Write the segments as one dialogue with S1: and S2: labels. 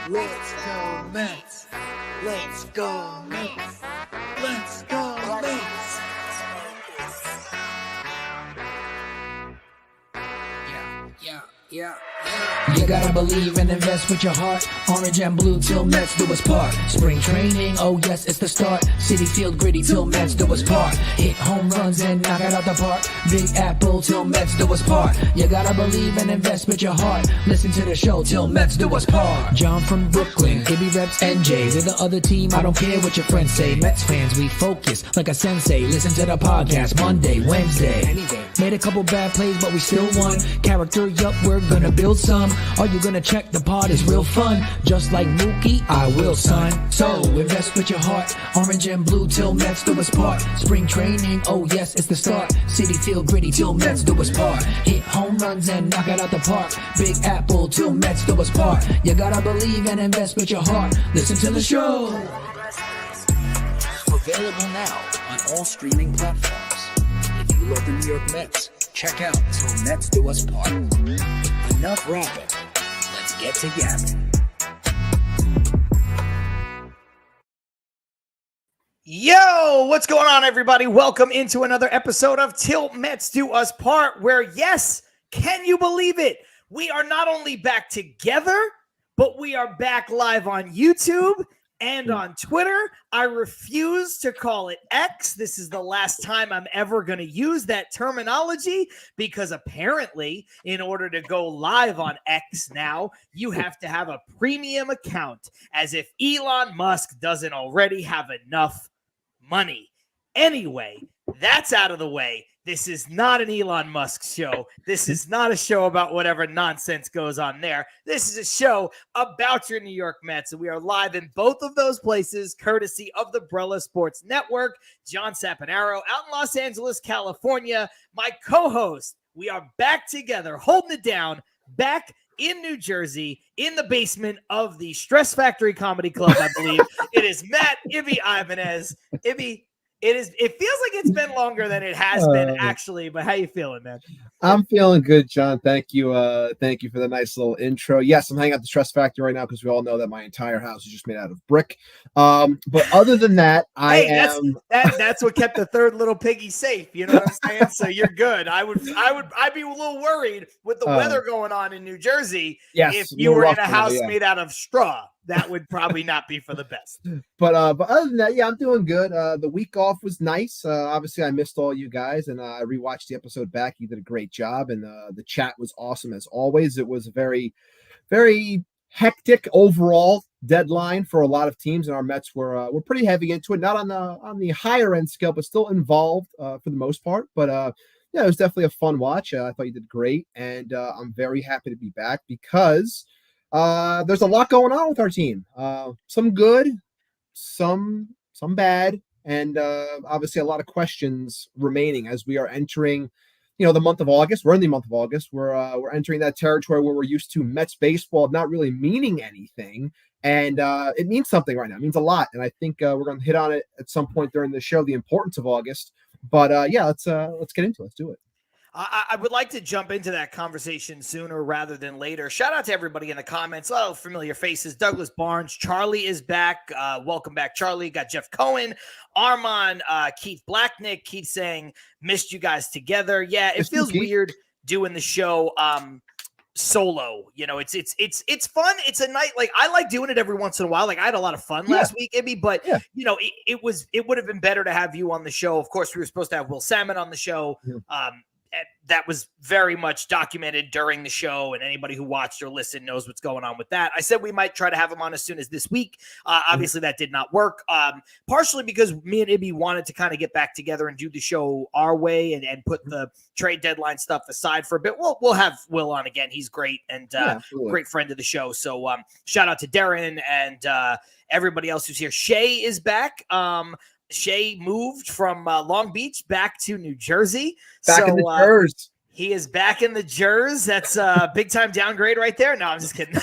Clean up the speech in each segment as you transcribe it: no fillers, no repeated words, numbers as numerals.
S1: Let's go Mets. Let's go Mets. Let's go Mets. Yeah.
S2: You gotta believe and invest with your heart. Orange and blue till Mets do us part. Spring training, oh yes, it's the start. City Field gritty till Mets do us part. Hit home runs and knock it out the park. Big Apple till Mets do us part. You gotta believe and invest with your heart. Listen to the show till Mets do us part. John from Brooklyn, Ibby reps NJ. With the other team, I don't care what your friends say. Mets fans, we focus like a sensei. Listen to the podcast Monday, Wednesday. Made a couple bad plays, but we still won. Character, yup, we're gonna build some. Are you gonna check the pod? Is real fun. Just like Mookie, I will, son. So invest with your heart. Orange and blue till Mets do us part. Spring training, oh yes, it's the start. City Field gritty till Mets do us part. Hit home runs and knock it out the park. Big Apple till Mets do us part. You gotta believe and invest with your heart. Listen to the show.
S1: Available now on all streaming platforms. If you love the New York Mets, check out Till Mets Do Us Part. Enough rapping. Let's get to yapping.
S3: Yo, what's going on, everybody? Welcome into another episode of Til Mets Do Us Part, where, yes, can you believe it? We are not only back together, but we are back live on YouTube and on Twitter. I refuse to call it X. This is the last time I'm ever going to use that terminology because apparently in order to go live on X now, you have to have a premium account, as if Elon Musk doesn't already have enough money. Anyway, that's out of the way. This is not an Elon Musk show. This is not a show about whatever nonsense goes on there. This is a show about your New York Mets, and we are live in both of those places, courtesy of the Brella Sports Network. John Saponaro out in Los Angeles, California. My co-host, we are back together, holding it down, back in New Jersey, in the basement of the Stress Factory Comedy Club, I believe. It is Matt Ibby Ibanez. Ibby, it feels like it's been longer than it has been, actually, but how you feeling, man?
S4: I'm feeling good, John. Thank you. Thank you for the nice little intro. Yes, I'm hanging out at the Stress Factory right now because we all know that my entire house is just made out of brick. But other than that,
S3: that's what kept the third little piggy safe. You know what I'm saying? So you're good. I'd be a little worried with the weather going on in New Jersey.
S4: Yes,
S3: if you were in a house made out of straw, that would probably not be for the best.
S4: But other than that, yeah, I'm doing good. The week off was nice. Obviously, I missed all you guys, and I rewatched the episode back. You did a great job, and the chat was awesome as always. It was a very, very hectic overall deadline for a lot of teams, and our Mets were pretty heavy into it. Not on the higher end scale, but still involved for the most part. But yeah, it was definitely a fun watch. I thought you did great, and I'm very happy to be back because there's a lot going on with our team. Some good, some bad, and obviously a lot of questions remaining as we are entering, the month of August. We're in the month of August. We're entering that territory where we're used to Mets baseball not really meaning anything, and it means something right now. It means a lot, and I think we're going to hit on it at some point during the show, the importance of August. But yeah, let's get into it. Let's do it.
S3: I would like to jump into that conversation sooner rather than later. Shout out to everybody in the comments. Oh, familiar faces. Douglas Barnes. Charlie is back. Welcome back, Charlie. Got Jeff Cohen. Armand. Keith Blacknick. Keith saying, missed you guys together. Yeah, it feels weird doing the show solo. It's fun. It's a night. Like, I like doing it every once in a while. Like, I had a lot of fun last week, Ibby, but it would have been better to have you on the show. Of course, we were supposed to have Will Salmon on the show. That was very much documented during the show, and anybody who watched or listened knows what's going on with that. I said we might try to have him on as soon as this week. Obviously, that did not work, partially because me and Ibby wanted to kind of get back together and do the show our way and put the trade deadline stuff aside for a bit. We'll have Will on again. He's great and great friend of the show. So shout out to Darren and everybody else who's here. Shay is back. Shay moved from Long Beach back to New Jersey.
S4: Back in the Jers.
S3: He is back in the Jers. That's a big time downgrade right there. No, I'm just kidding.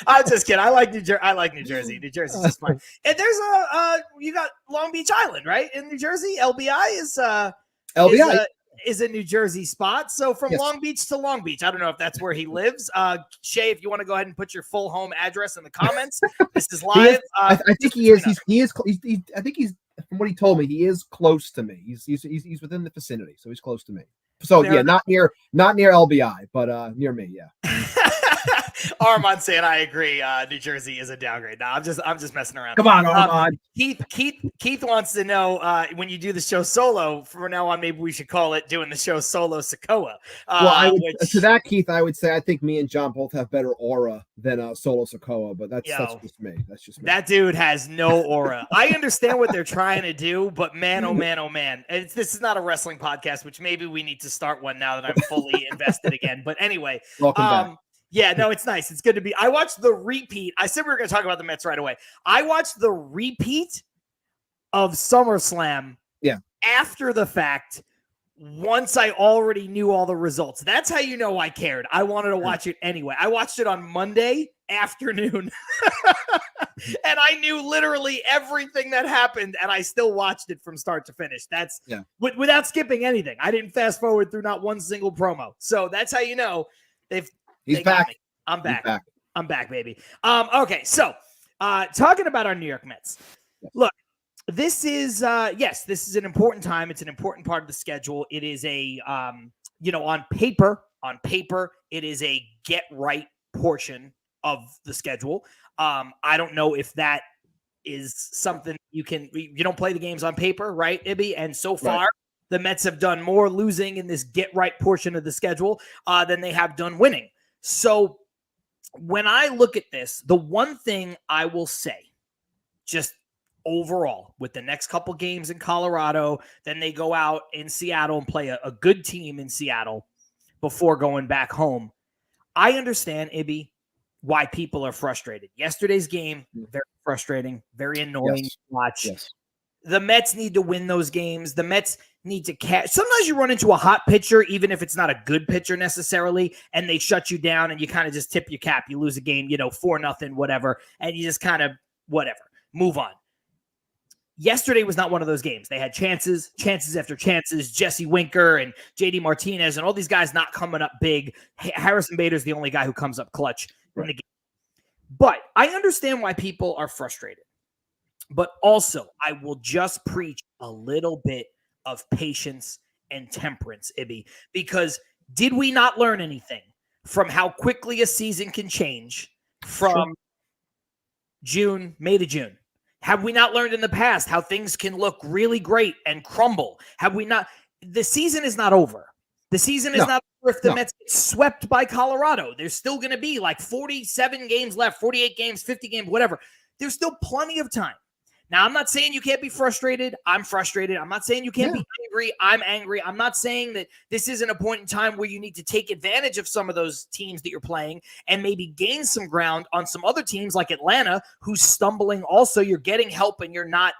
S3: I'm just kidding. I like New Jersey. New Jersey's just fine. And there's you got Long Beach Island, right? In New Jersey. LBI is LBI. is a New Jersey spot. So from
S4: Yes.
S3: Long Beach to Long Beach. I don't know if that's where he lives. Shay, if you want to go ahead and put your full home address in the comments. This is live.
S4: I think he is. I think he's, from what he told me, he is close to me. He's within the vicinity, so he's close to me. So
S3: Fair
S4: not near LBI, but near me. Yeah.
S3: Armand saying I agree. New Jersey is a downgrade. No, I'm just messing around.
S4: Come on, Armand.
S3: Keith wants to know when you do the show solo. From now on, maybe we should call it doing the show solo Sokoa.
S4: To that, Keith, I would say I think me and John both have better aura than solo Sokoa, but that's just me. That's just me.
S3: That dude has no aura. I understand what they're trying to do, but man, oh man, oh man, this is not a wrestling podcast, which maybe we need to start one now that I'm fully invested again. But anyway,
S4: welcome back.
S3: Yeah, no, it's nice. It's good to be. I watched the repeat. I said we were going to talk about the Mets right away. I watched the repeat of SummerSlam after the fact, once I already knew all the results. That's how you know I cared. I wanted to watch it anyway. I watched it on Monday afternoon, and I knew literally everything that happened, and I still watched it from start to finish. That's without skipping anything. I didn't fast forward through not one single promo. So that's how you know
S4: He's back.
S3: I'm back. I'm back, baby. Okay, so talking about our New York Mets. Look, this is this is an important time. It's an important part of the schedule. It is a on paper, it is a get right portion of the schedule. I don't know if that is something you don't play the games on paper, right, Ibby? And so far, the Mets have done more losing in this get right portion of the schedule than they have done winning. So when I look at this, the one thing I will say, just overall, with the next couple games in Colorado, then they go out in Seattle and play a good team in Seattle before going back home. I understand, Ibby, why people are frustrated. Yesterday's game, very frustrating, very annoying to watch.
S4: Yes.
S3: The Mets need to win those games. The Mets need to catch. Sometimes you run into a hot pitcher, even if it's not a good pitcher necessarily, and they shut you down and you kind of just tip your cap. You lose a game, 4-0, whatever, and you just kind of move on. Yesterday was not one of those games. They had chances after chances. Jesse Winker and JD Martinez and all these guys not coming up big. Harrison Bader's the only guy who comes up clutch in the game. But I understand why people are frustrated. But also, I will just preach a little bit of patience and temperance, Ibby, because did we not learn anything from how quickly a season can change from May to June? Have we not learned in the past how things can look really great and crumble? Have we not? The season is not over. The season is not over if the Mets get swept by Colorado. There's still going to be like 47 games left, 48 games, 50 games, whatever. There's still plenty of time. Now, I'm not saying you can't be frustrated. I'm frustrated. I'm not saying you can't be angry. I'm angry. I'm not saying that this isn't a point in time where you need to take advantage of some of those teams that you're playing and maybe gain some ground on some other teams like Atlanta, who's stumbling. Also, you're getting help and you're not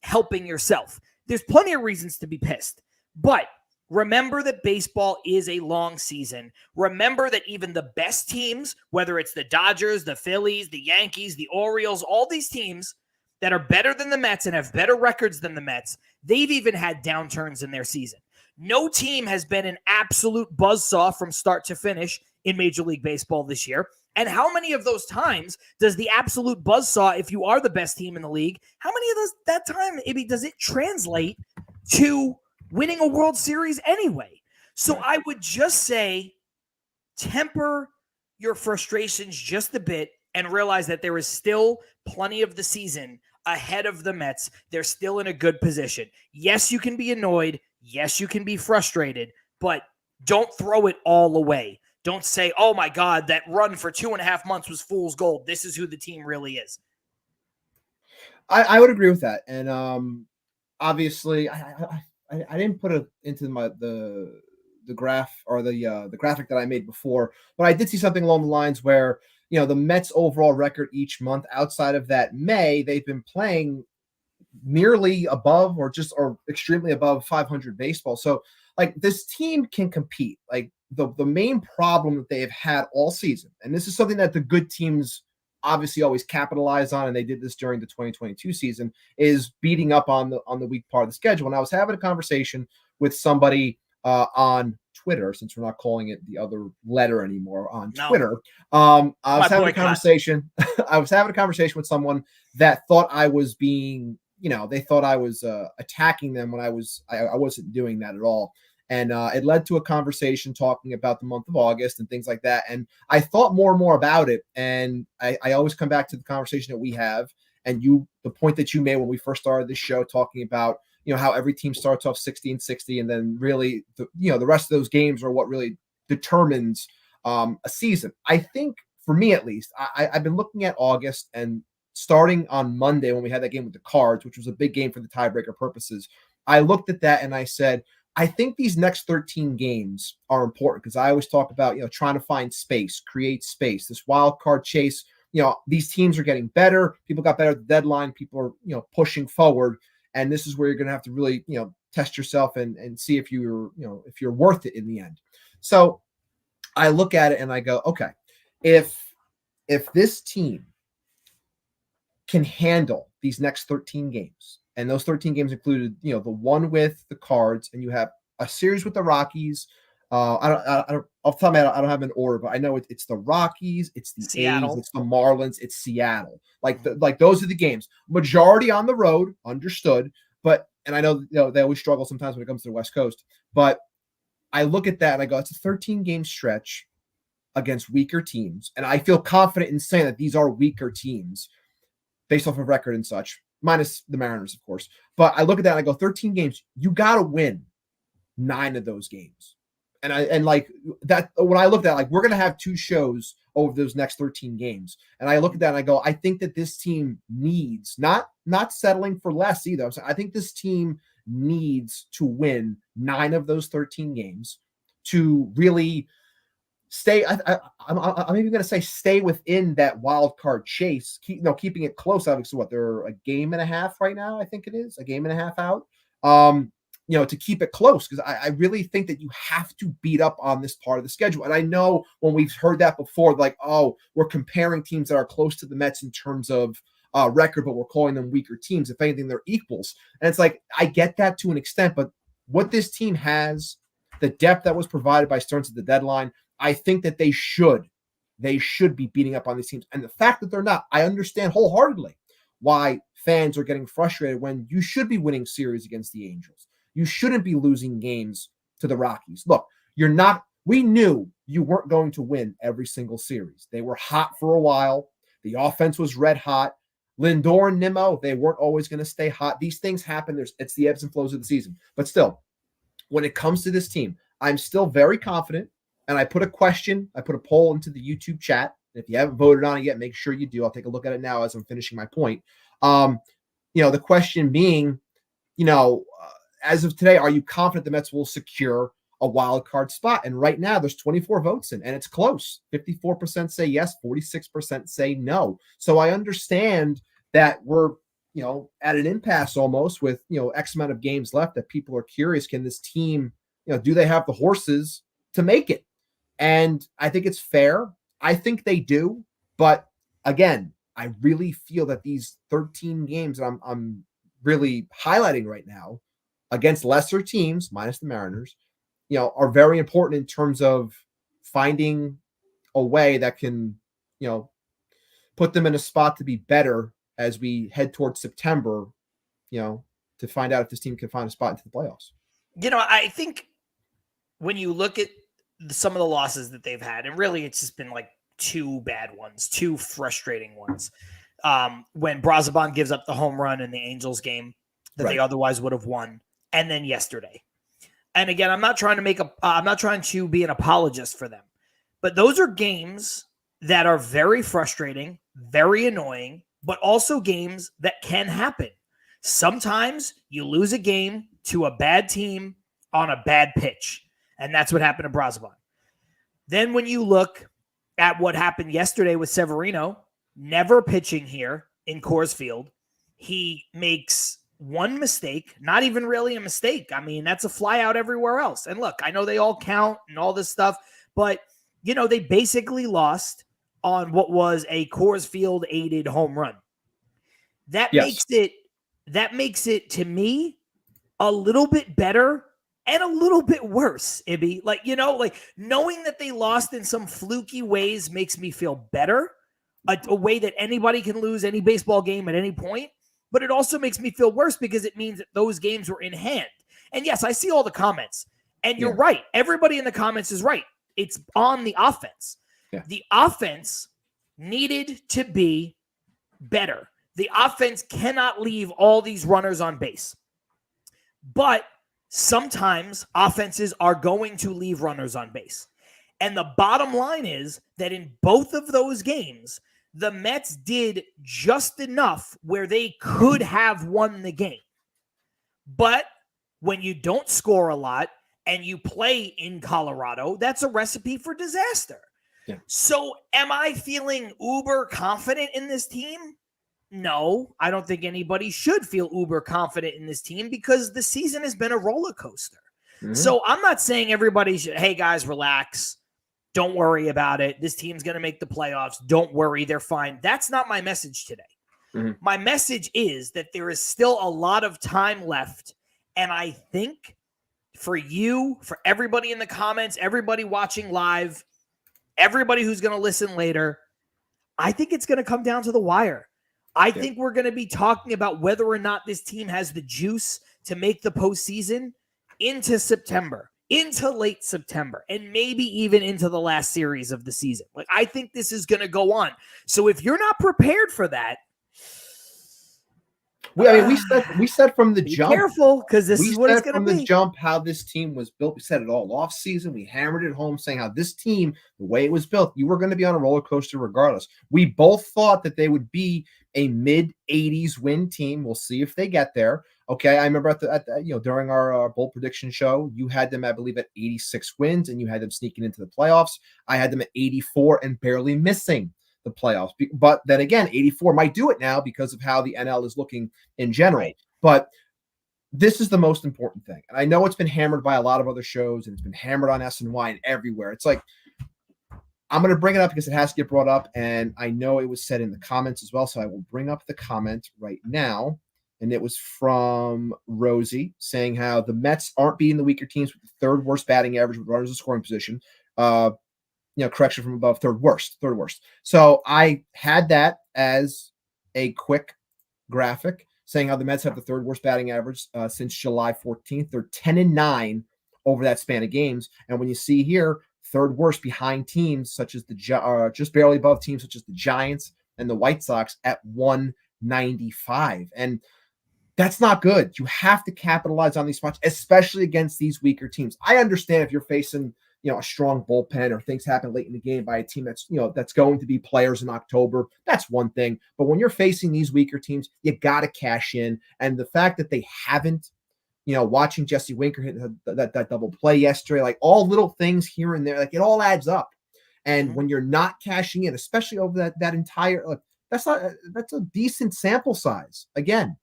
S3: helping yourself. There's plenty of reasons to be pissed. But remember that baseball is a long season. Remember that even the best teams, whether it's the Dodgers, the Phillies, the Yankees, the Orioles, all these teams that are better than the Mets and have better records than the Mets, they've even had downturns in their season. No team has been an absolute buzzsaw from start to finish in Major League Baseball this year. And how many of those times does the absolute buzzsaw, if you are the best team in the league, how many of those that time, Ibby, does it translate to winning a World Series anyway? So I would just say temper your frustrations just a bit and realize that there is still plenty of the season ahead of the Mets. They're still in a good position. Yes, you can be annoyed. Yes, you can be frustrated, but don't throw it all away. Don't say, oh my God, that run for 2.5 months was fool's gold. This is who the team really is.
S4: I would agree with that. And obviously I didn't put it into the graph or the graphic that I made before, but I did see something along the lines where, the Mets overall record each month outside of that May, they've been playing nearly above or extremely above 500 baseball. So like this team can compete. Like the main problem that they have had all season, and this is something that the good teams obviously always capitalize on, and they did this during the 2022 season, is beating up on the weak part of the schedule. And I was having a conversation with somebody on Twitter, since we're not calling it the other letter anymore, on
S3: No.
S4: Twitter. I was having a
S3: boycott.
S4: conversation. I was having a conversation with someone that thought I was being, they thought I was attacking them when I wasn't doing that at all. And it led to a conversation talking about the month of August and things like that. And I thought more and more about it. And I always come back to the conversation that we have. And the point that you made when we first started this show, talking about, how every team starts off 60-60, and then really, the rest of those games are what really determines a season. I think, for me at least, I've been looking at August, and starting on Monday when we had that game with the Cards, which was a big game for the tiebreaker purposes, I looked at that and I said, I think these next 13 games are important, because I always talk about, trying to find space, create space, this wild card chase. These teams are getting better. People got better at the deadline. People are, pushing forward. And this is where you're going to have to really, test yourself and see if you're worth it in the end. So I look at it and I go, okay, if this team can handle these next 13 games, and those 13 games included, the one with the Cards, and you have a series with the Rockies. I don't off the top of my head, I don't have an order, but I know it's the Rockies, it's the
S3: Seattle.
S4: A's, it's the Marlins, it's Seattle. Like those are the games. Majority on the road, understood. And I know, they always struggle sometimes when it comes to the West Coast. But I look at that and I go, it's a 13-game stretch against weaker teams, and I feel confident in saying that these are weaker teams based off of record and such, minus the Mariners, of course. But I look at that and I go, 13 games, you got to win 9 of those games. And like that, when I looked at, like, we're going to have 2 shows over those next 13 games. And I look at that and I go, I think that this team needs, not settling for less either. I think this team needs to win 9 of those 13 games to really stay. I'm even going to say stay within that wild card chase, keeping it close. Obviously, they're a game and a half right now. I think it is a game and a half out. To keep it close, because I really think that you have to beat up on this part of the schedule. And I know when we've heard that before, like, oh, we're comparing teams that are close to the Mets in terms of record, but we're calling them weaker teams. If anything, they're equals. And it's like, I get that to an extent, but what this team has, the depth that was provided by Stearns at the deadline, I think that they should be beating up on these teams. And the fact that they're not, I understand wholeheartedly why fans are getting frustrated when you should be winning series against the Angels. You shouldn't be losing games to the Rockies. Look, we knew you weren't going to win every single series. They were hot for a while. The offense was red hot. Lindor and Nimmo, they weren't always going to stay hot. These things happen. It's the ebbs and flows of the season. But still, when it comes to this team, I'm still very confident. And I put a poll into the YouTube chat. If you haven't voted on it yet, make sure you do. I'll take a look at it now as I'm finishing my point. The question being, as of today, are you confident the Mets will secure a wild card spot? And right now there's 24 votes in, and it's close. 54% say yes, 46% say no. So I understand that we're, at an impasse almost with, X amount of games left, that people are curious, can this team, do they have the horses to make it? And I think it's fair. I think they do. But again, I really feel that these 13 games that I'm really highlighting right now against lesser teams, minus the Mariners, are very important in terms of finding a way that can, put them in a spot to be better as we head towards September, to find out if this team can find a spot into the playoffs.
S3: I think when you look at some of the losses that they've had, and really it's just been like 2 bad ones, 2 frustrating ones. When Brazaban gives up the home run in the Angels game that they otherwise would have won. And then yesterday. And again, I'm not trying to be an apologist for them, but those are games that are very frustrating, very annoying, but also games that can happen. Sometimes you lose a game to a bad team on a bad pitch. And that's what happened to Brazaban. Then when you look at what happened yesterday with Severino, never pitching here in Coors Field, he makes one mistake, not even really a mistake. I mean, that's a fly out everywhere else. And look, I know they all count and all this stuff, but they basically lost on what was a Coors Field aided home run. That makes it to me a little bit better and a little bit worse, Ibby. Like, like knowing that they lost in some fluky ways makes me feel better, a way that anybody can lose any baseball game at any point. But it also makes me feel worse because it means that those games were in hand. And yes, I see all the comments. And you're right. Everybody in the comments is right. It's on the offense. Yeah. The offense needed to be better. The offense cannot leave all these runners on base. But sometimes offenses are going to leave runners on base. And the bottom line is that in both of those games, the Mets did just enough where they could have won the game. But when you don't score a lot and you play in Colorado, that's a recipe for disaster. Yeah. So am I feeling uber confident in this team? No, I don't think anybody should feel uber confident in this team because the season has been a roller coaster. Mm-hmm. So I'm not saying everybody should, hey guys, relax. Don't worry about it. This team's going to make the playoffs. Don't worry. They're fine. That's not my message today. Mm-hmm. My message is that there is still a lot of time left. And I think for you, for everybody in the comments, everybody watching live, everybody who's going to listen later, I think it's going to come down to the wire. I think we're going to be talking about whether or not this team has the juice to make the postseason into September, into late September, and maybe even into the last series of the season. Like, I think this is going to go on. So if you're not prepared for that,
S4: we said from the jump.
S3: Be careful, because this is what it's going to be.
S4: From the jump, how this team was built. We said it all off season. We hammered it home, saying how this team, the way it was built, you were going to be on a roller coaster regardless. We both thought that they would be a mid-80s win team. We'll see if they get there. Okay, I remember during our bold prediction show, you had them, I believe, at 86 wins, and you had them sneaking into the playoffs. I had them at 84 and barely missing the playoffs. But then again, 84 might do it now because of how the NL is looking in general. Right. But this is the most important thing. And I know it's been hammered by a lot of other shows, and it's been hammered on SNY and everywhere. It's like, I'm going to bring it up because it has to get brought up, and I know it was said in the comments as well, so I will bring up the comment right now. And it was from Rosie saying how the Mets aren't beating the weaker teams with the third worst batting average with runners in scoring position. Correction from above, third worst. So I had that as a quick graphic saying how the Mets have the third worst batting average since July 14th. They're 10-9 over that span of games. And when you see here, third worst behind teams such as just barely above teams such as the Giants and the White Sox at 195. And that's not good. You have to capitalize on these spots, especially against these weaker teams. I understand if you're facing, a strong bullpen or things happen late in the game by a team that's going to be players in October. That's one thing. But when you're facing these weaker teams, you got to cash in. And the fact that they haven't, watching Jesse Winker hit that double play yesterday, like all little things here and there, like it all adds up. And when you're not cashing in, especially over that entire, that's a decent sample size. Again,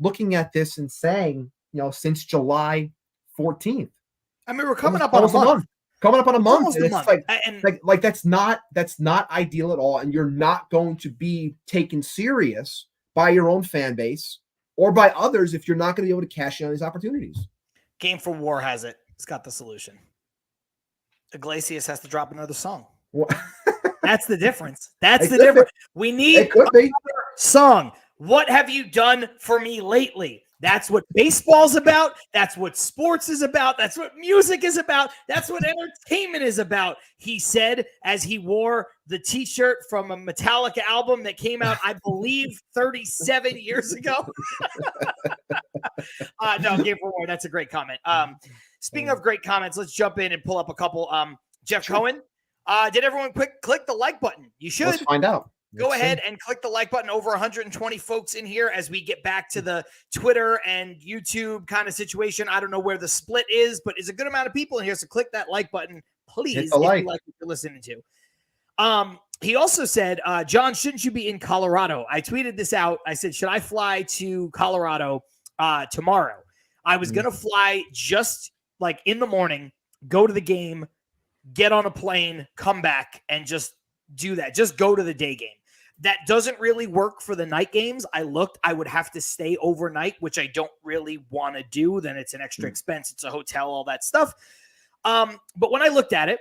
S4: looking at this and saying, since July 14th.
S3: I mean, we're coming up on a month.
S4: Coming up on a month. And it's like that's not ideal at all. And you're not going to be taken serious by your own fan base or by others if you're not going to be able to cash in on these opportunities.
S3: Game for War has it. It's got the solution. Iglesias has to drop another song. That's the difference. That's the difference. We need another song. What have you done for me lately? That's what baseball's about. That's what sports is about. That's what music is about. That's what entertainment is about, he said as he wore the T-shirt from a Metallica album that came out, I believe, 37 years ago. No, Game for War. That's a great comment. Speaking of great comments, let's jump in and pull up a couple. Jeff Cohen, did everyone click the like button? You should.
S4: Let's find out.
S3: Go ahead and click the like button. Over 120 folks in here as we get back to the Twitter and YouTube kind of situation. I don't know where the split is, but it's a good amount of people in here. So click that like button, please, if you like what you're listening to. He also said, John, shouldn't you be in Colorado? I tweeted this out. I said, should I fly to Colorado tomorrow? I was going to fly just like in the morning, go to the game, get on a plane, come back, and just do that. Just go to the day game. That doesn't really work for the night games. I looked, I would have to stay overnight, which I don't really want to do. Then it's an extra expense. It's a hotel, all that stuff. But when I looked at it,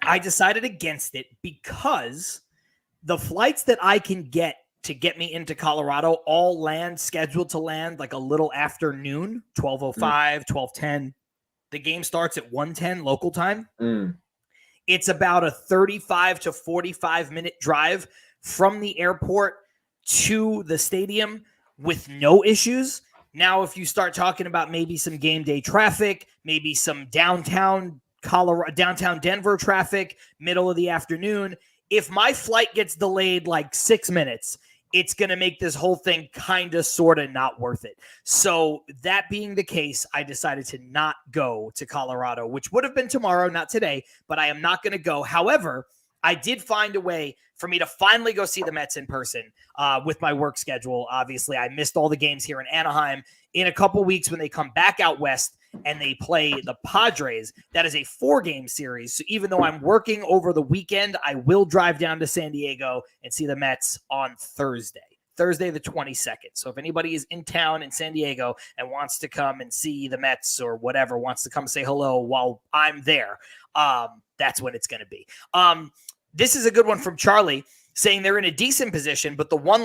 S3: I decided against it because the flights that I can get to get me into Colorado all scheduled to land like a little after noon, 12:05, 12:10. The game starts at 1:10 local time. It's about a 35 to 45 minute drive from the airport to the stadium with no issues. Now, if you start talking about maybe some game day traffic, maybe some downtown Denver traffic, middle of the afternoon, if my flight gets delayed like 6 minutes, it's going to make this whole thing kind of sort of not worth it. So that being the case, I decided to not go to Colorado, which would have been tomorrow, not today, but I am not going to go. However, I did find a way for me to finally go see the Mets in person with my work schedule. Obviously, I missed all the games here in Anaheim. In a couple weeks when they come back out west and they play the Padres, that is a 4-game series. So even though I'm working over the weekend, I will drive down to San Diego and see the Mets on Thursday the 22nd. So if anybody is in town in San Diego and wants to come and see the Mets or whatever, wants to come say hello while I'm there, that's when it's going to be. This is a good one from Charlie, saying they're in a decent position, but the one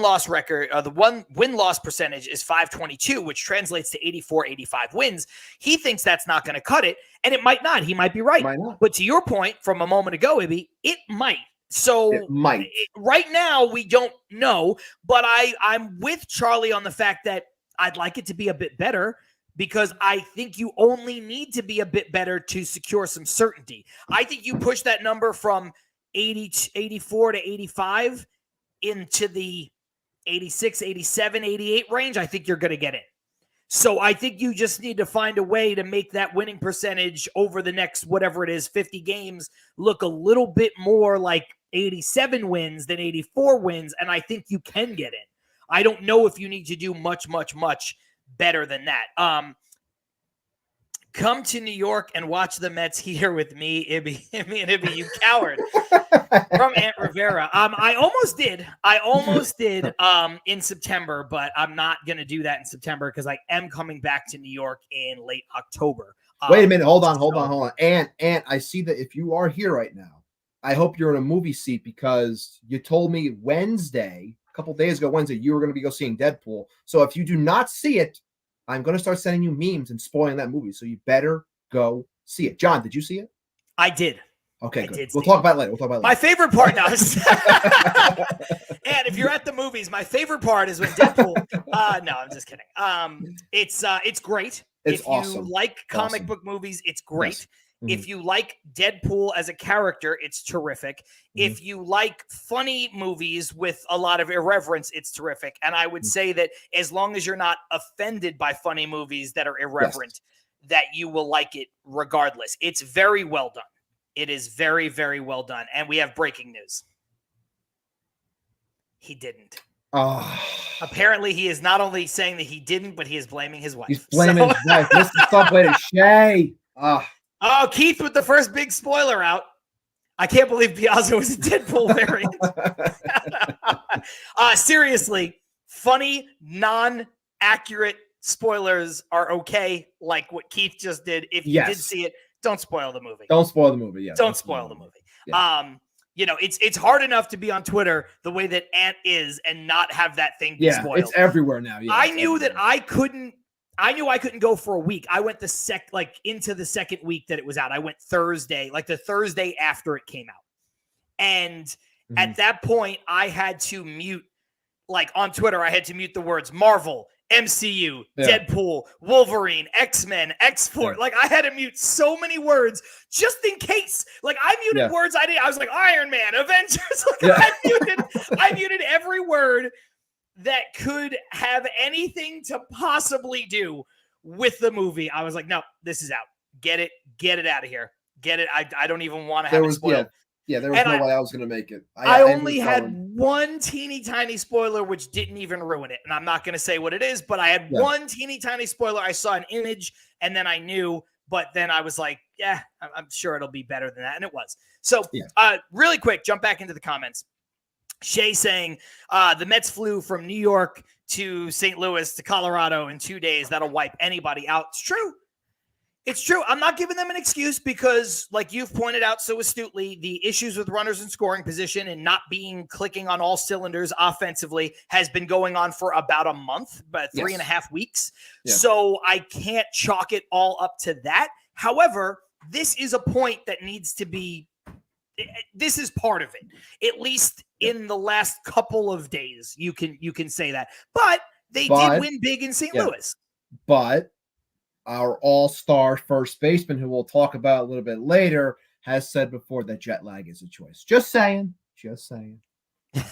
S3: win-loss percentage is .522, which translates to 85 wins. He thinks that's not going to cut it, and it might not. He might be right. But to your point from a moment ago, Ibby, it might. So
S4: it might.
S3: Right now, we don't know, but I'm with Charlie on the fact that I'd like it to be a bit better because I think you only need to be a bit better to secure some certainty. I think you push that number from 84 to 85 into the 86, 87, 88 range, I think you're going to get in. So I think you just need to find a way to make that winning percentage over the next, whatever it is, 50 games look a little bit more like 87 wins than 84 wins. And I think you can get in. I don't know if you need to do much better than that. Come to New York and watch the Mets here with me, Ibby, you coward. From Aunt Rivera. I almost did in September, but I'm not going to do that in September because I am coming back to New York in late October.
S4: Wait a minute. Hold on. Aunt, I see that if you are here right now, I hope you're in a movie seat because you told me a couple days ago, you were going to go seeing Deadpool. So if you do not see it, I'm going to start sending you memes and spoiling that movie. So you better go see it. John, did you see it?
S3: I did.
S4: Okay, good. We'll talk about it later. My
S3: favorite part now is, and if you're at the movies, my favorite part is when Deadpool. No, I'm just kidding. It's great.
S4: It's
S3: if
S4: awesome.
S3: You like comic book movies, it's great.
S4: Yes. Mm-hmm.
S3: If you like Deadpool as a character, it's terrific. Mm-hmm. If you like funny movies with a lot of irreverence, it's terrific. And I would say that as long as you're not offended by funny movies that are irreverent, that you will like it regardless. It's very well done. It is very, very well done. And we have breaking news. He didn't.
S4: Oh.
S3: Apparently, he is not only saying that he didn't, but he is blaming his wife.
S4: He's blaming his wife. Mr. Subway to Shay.
S3: Oh, Keith with the first big spoiler out. I can't believe Piazza was a Deadpool variant. Seriously, funny, non-accurate spoilers are okay, like what Keith just did. If you did see it, don't spoil the movie.
S4: Don't spoil the movie. Yeah.
S3: Don't spoil the movie.
S4: Yeah.
S3: It's hard enough to be on Twitter the way that Ant is and not have that thing be spoiled.
S4: It's everywhere now. Yeah,
S3: I knew that I couldn't go for a week. I went into the second week that it was out. I went Thursday, like the Thursday after it came out. And at that point, I had to mute, like on Twitter, I had to mute the words Marvel, MCU, Deadpool, Wolverine, X-Men, X-Force. Like I had to mute so many words just in case. Like I muted words I was like Iron Man, Avengers. I muted every word that could have anything to possibly do with the movie. I was like, no, this is out. Get it out of here. Get it. I don't even want to have it spoiled.
S4: Yeah, there was no way I was going to make it.
S3: I only had one teeny tiny spoiler, which didn't even ruin it. And I'm not going to say what it is, but I had one teeny tiny spoiler. I saw an image and then I knew, but then I was like, yeah, I'm sure it'll be better than that. And it was. So really quick, jump back into the comments. Shay saying the Mets flew from New York to St. Louis to Colorado in 2 days. That'll wipe anybody out. It's true. It's true. I'm not giving them an excuse because, like you've pointed out so astutely, the issues with runners in scoring position and not clicking on all cylinders offensively has been going on for about a month, but 3.5 weeks. Yeah. So I can't chalk it all up to that. However, this is a point that needs to be, this is part of it. At least in the last couple of days, you can say that. But they did win big in St. Louis.
S4: But our all-star first baseman, who we'll talk about a little bit later, has said before that jet lag is a choice. Just saying.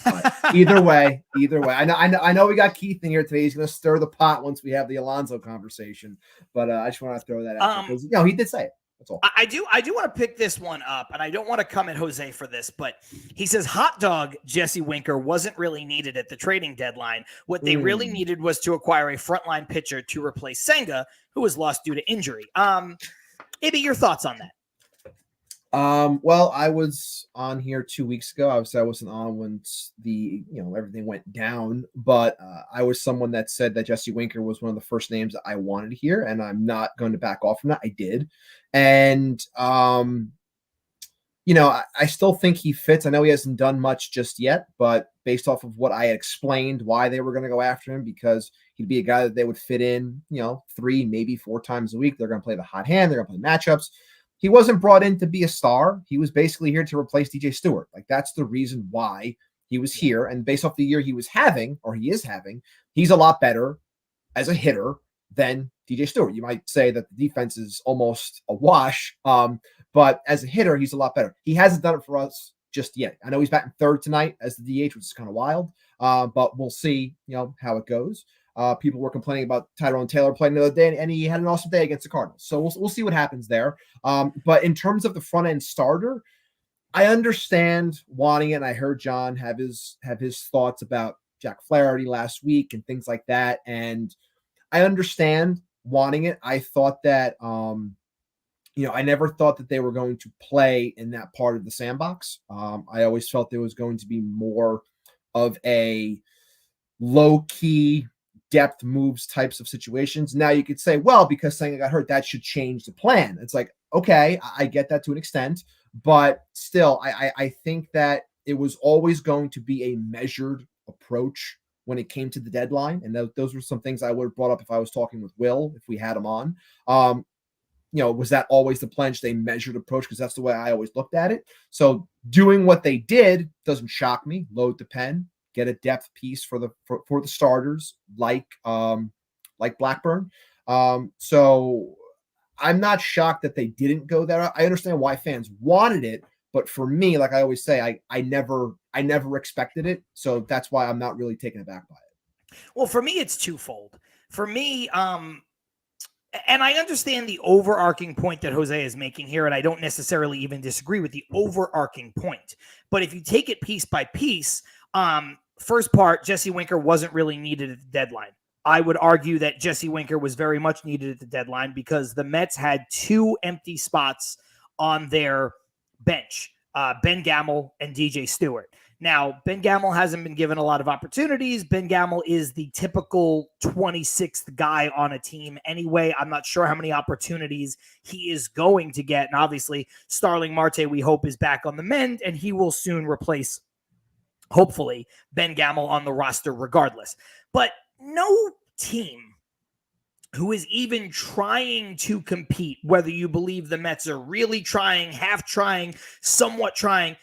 S4: But either way, I know we got Keith in here today. He's going to stir the pot once we have the Alonso conversation. But I just want to throw that out because he did say it. That's all.
S3: I do want to pick this one up, and I don't want to come at Jose for this, but he says hot dog Jesse Winker wasn't really needed at the trading deadline. What they really needed was to acquire a frontline pitcher to replace Senga, who was lost due to injury. Maybe your thoughts on that?
S4: Well, I was on here 2 weeks ago. Obviously, I wasn't on when everything went down, but I was someone that said that Jesse Winker was one of the first names that I wanted to hear, and I'm not going to back off from that. I did. And, I still think he fits. I know he hasn't done much just yet, but based off of what I had explained, why they were going to go after him, because he'd be a guy that they would fit in, 3, maybe 4 times a week. They're going to play the hot hand. They're going to play matchups. He wasn't brought in to be a star. He was basically here to replace DJ Stewart. Like, that's the reason why he was here. And based off the year he is having, he's a lot better as a hitter than DJ Stewart. You might say that the defense is almost a wash, but as a hitter, he's a lot better. He hasn't done it for us just yet. I know he's batting third tonight as the DH, which is kind of wild, but we'll see, how it goes. People were complaining about Tyrone Taylor playing the other day, and he had an awesome day against the Cardinals. So we'll see what happens there. But in terms of the front end starter, I understand wanting it. And I heard John have his thoughts about Jack Flaherty last week and things like that. And I understand wanting it. I thought that, I never thought that they were going to play in that part of the sandbox. I always felt there was going to be more of a low key depth moves types of situations. Now you could say, well, because Senga got hurt, that should change the plan. It's like, okay, I get that to an extent, but still, I think that it was always going to be a measured approach when it came to the deadline. And those were some things I would have brought up if I was talking with Will, if we had him on. Was that always the plan, just a measured approach? Because that's the way I always looked at it. So doing what they did doesn't shock me. Load the pen, get a depth piece for the starters, like Blackburn. So I'm not shocked that they didn't go there. I understand why fans wanted it, but for me, like I always say, I never expected it. So that's why I'm not really taken aback by it.
S3: Well, for me, it's twofold. For me, and I understand the overarching point that Jose is making here, and I don't necessarily even disagree with the overarching point. But if you take it piece by piece, first part, Jesse Winker wasn't really needed at the deadline. I would argue that Jesse Winker was very much needed at the deadline because the Mets had 2 empty spots on their bench, Ben Gamel and DJ Stewart. Now, Ben Gamel hasn't been given a lot of opportunities. Ben Gamel is the typical 26th guy on a team anyway. I'm not sure how many opportunities he is going to get. And obviously, Starling Marte, we hope, is back on the mend, and he will soon replace, hopefully, Ben Gamel on the roster regardless. But no team who is even trying to compete, whether you believe the Mets are really trying, half trying, somewhat trying,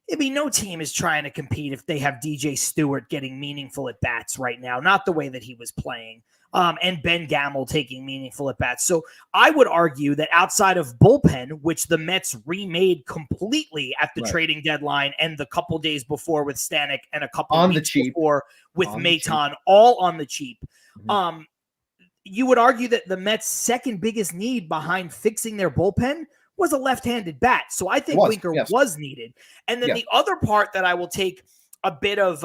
S3: no team is trying to compete if they have DJ Stewart getting meaningful at bats right now, not the way that he was playing, and Ben Gamel taking meaningful at bats. So I would argue that outside of bullpen, which the Mets remade completely at the trading deadline and the couple days before with Stanek and a couple
S4: on
S3: weeks
S4: the cheap
S3: before with Maton, all on the cheap.
S4: Mm-hmm.
S3: You would argue that the Mets' second biggest need behind fixing their bullpen was a left-handed bat. So I think Winker was needed. And then the other part that I will take a bit of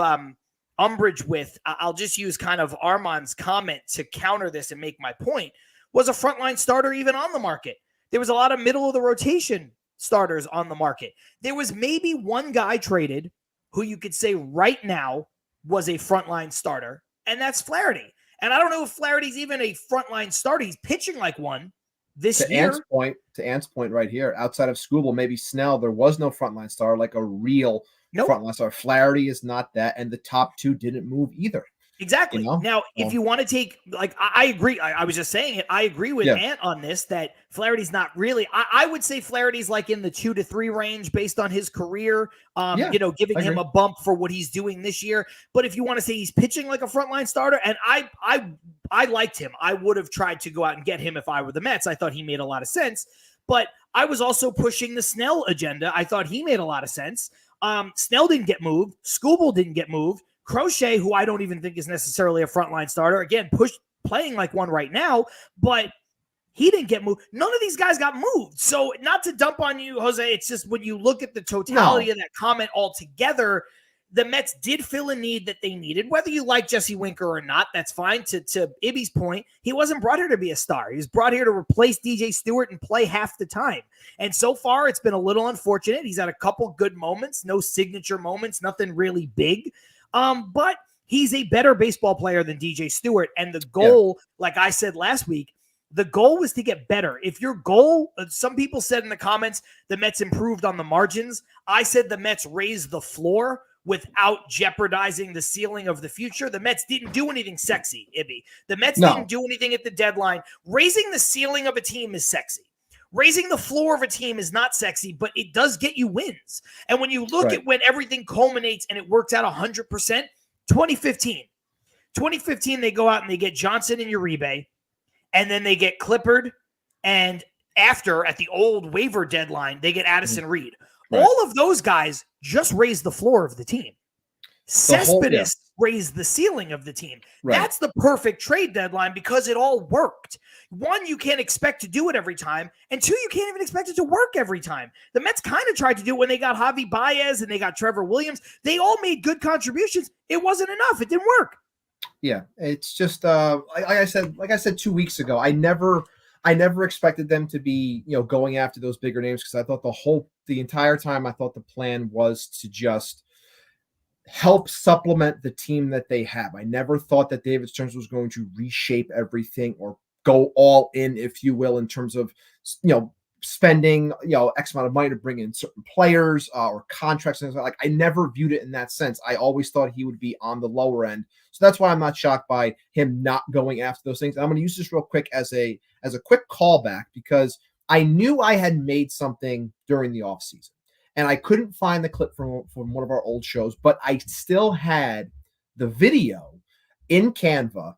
S3: umbrage with, I'll just use kind of Armand's comment to counter this and make my point, was a frontline starter even on the market. There was a lot of middle of the rotation starters on the market. There was maybe one guy traded who you could say right now was a frontline starter, and that's Flaherty. And I don't know if Flaherty's even a frontline starter. He's pitching like one this year.
S4: To Ant's point right here, outside of Scooble, maybe Snell, there was no frontline star, like a real frontline star. Flaherty is not that, and the top two didn't move either.
S3: Exactly. You know? Now, if you want to take, like, I agree. I was just saying it. I agree with Ant on this, that Flaherty's not really, I would say Flaherty's like in the 2 to 3 range based on his career, giving him a bump for what he's doing this year. But if you want to say he's pitching like a frontline starter, and I liked him. I would have tried to go out and get him if I were the Mets. I thought he made a lot of sense. But I was also pushing the Snell agenda. I thought he made a lot of sense. Snell didn't get moved. Scooble didn't get moved. Crochet, who I don't even think is necessarily a frontline starter, again, playing like one right now, but he didn't get moved. None of these guys got moved. So not to dump on you, Jose, it's just when you look at the totality of that comment altogether, the Mets did fill a need that they needed. Whether you like Jesse Winker or not, that's fine. To Ibby's point, he wasn't brought here to be a star. He was brought here to replace DJ Stewart and play half the time. And so far, it's been a little unfortunate. He's had a couple good moments, no signature moments, nothing really big. But he's a better baseball player than DJ Stewart. And the goal, like I said last week, the goal was to get better. If your goal, some people said in the comments, the Mets improved on the margins. I said the Mets raised the floor without jeopardizing the ceiling of the future. The Mets didn't do anything sexy, Ibby. The Mets didn't do anything at the deadline. Raising the ceiling of a team is sexy. Raising the floor of a team is not sexy, but it does get you wins. And when you look at when everything culminates and it works out 100%, 2015. 2015, they go out and they get Johnson and Uribe, and then they get Clippard, and after, at the old waiver deadline, they get Addison Reed. All of those guys just raised the floor of the team. Cespedes raised the ceiling of the team. That's the perfect trade deadline because it all worked. One, you can't expect to do it every time. And two, you can't even expect it to work every time. The Mets kind of tried to do it when they got Javi Baez and they got Trevor Williams. They all made good contributions. It wasn't enough. It didn't work.
S4: Yeah, it's just like I said 2 weeks ago, I never expected them to be, going after those bigger names because I thought the entire time I thought the plan was to just help supplement the team that they have. I never thought that David Stearns was going to reshape everything or go all in, if you will, in terms of, spending, X amount of money to bring in certain players or contracts. And like, I never viewed it in that sense. I always thought he would be on the lower end. So that's why I'm not shocked by him not going after those things. And I'm going to use this real quick as a quick callback because I knew I had made something during the offseason. And I couldn't find the clip from one of our old shows, but I still had the video in Canva,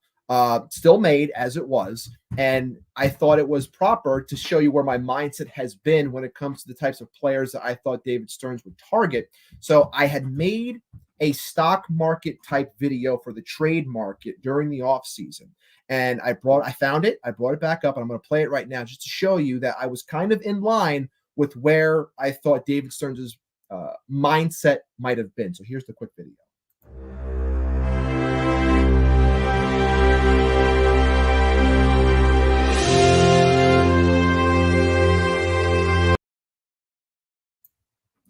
S4: still made as it was. And I thought it was proper to show you where my mindset has been when it comes to the types of players that I thought David Stearns would target. So I had made a stock market type video for the trade market during the offseason. And I found it. I brought it back up and I'm going to play it right now just to show you that I was kind of in line with where I thought David Stearns' mindset might have been. So here's the quick video.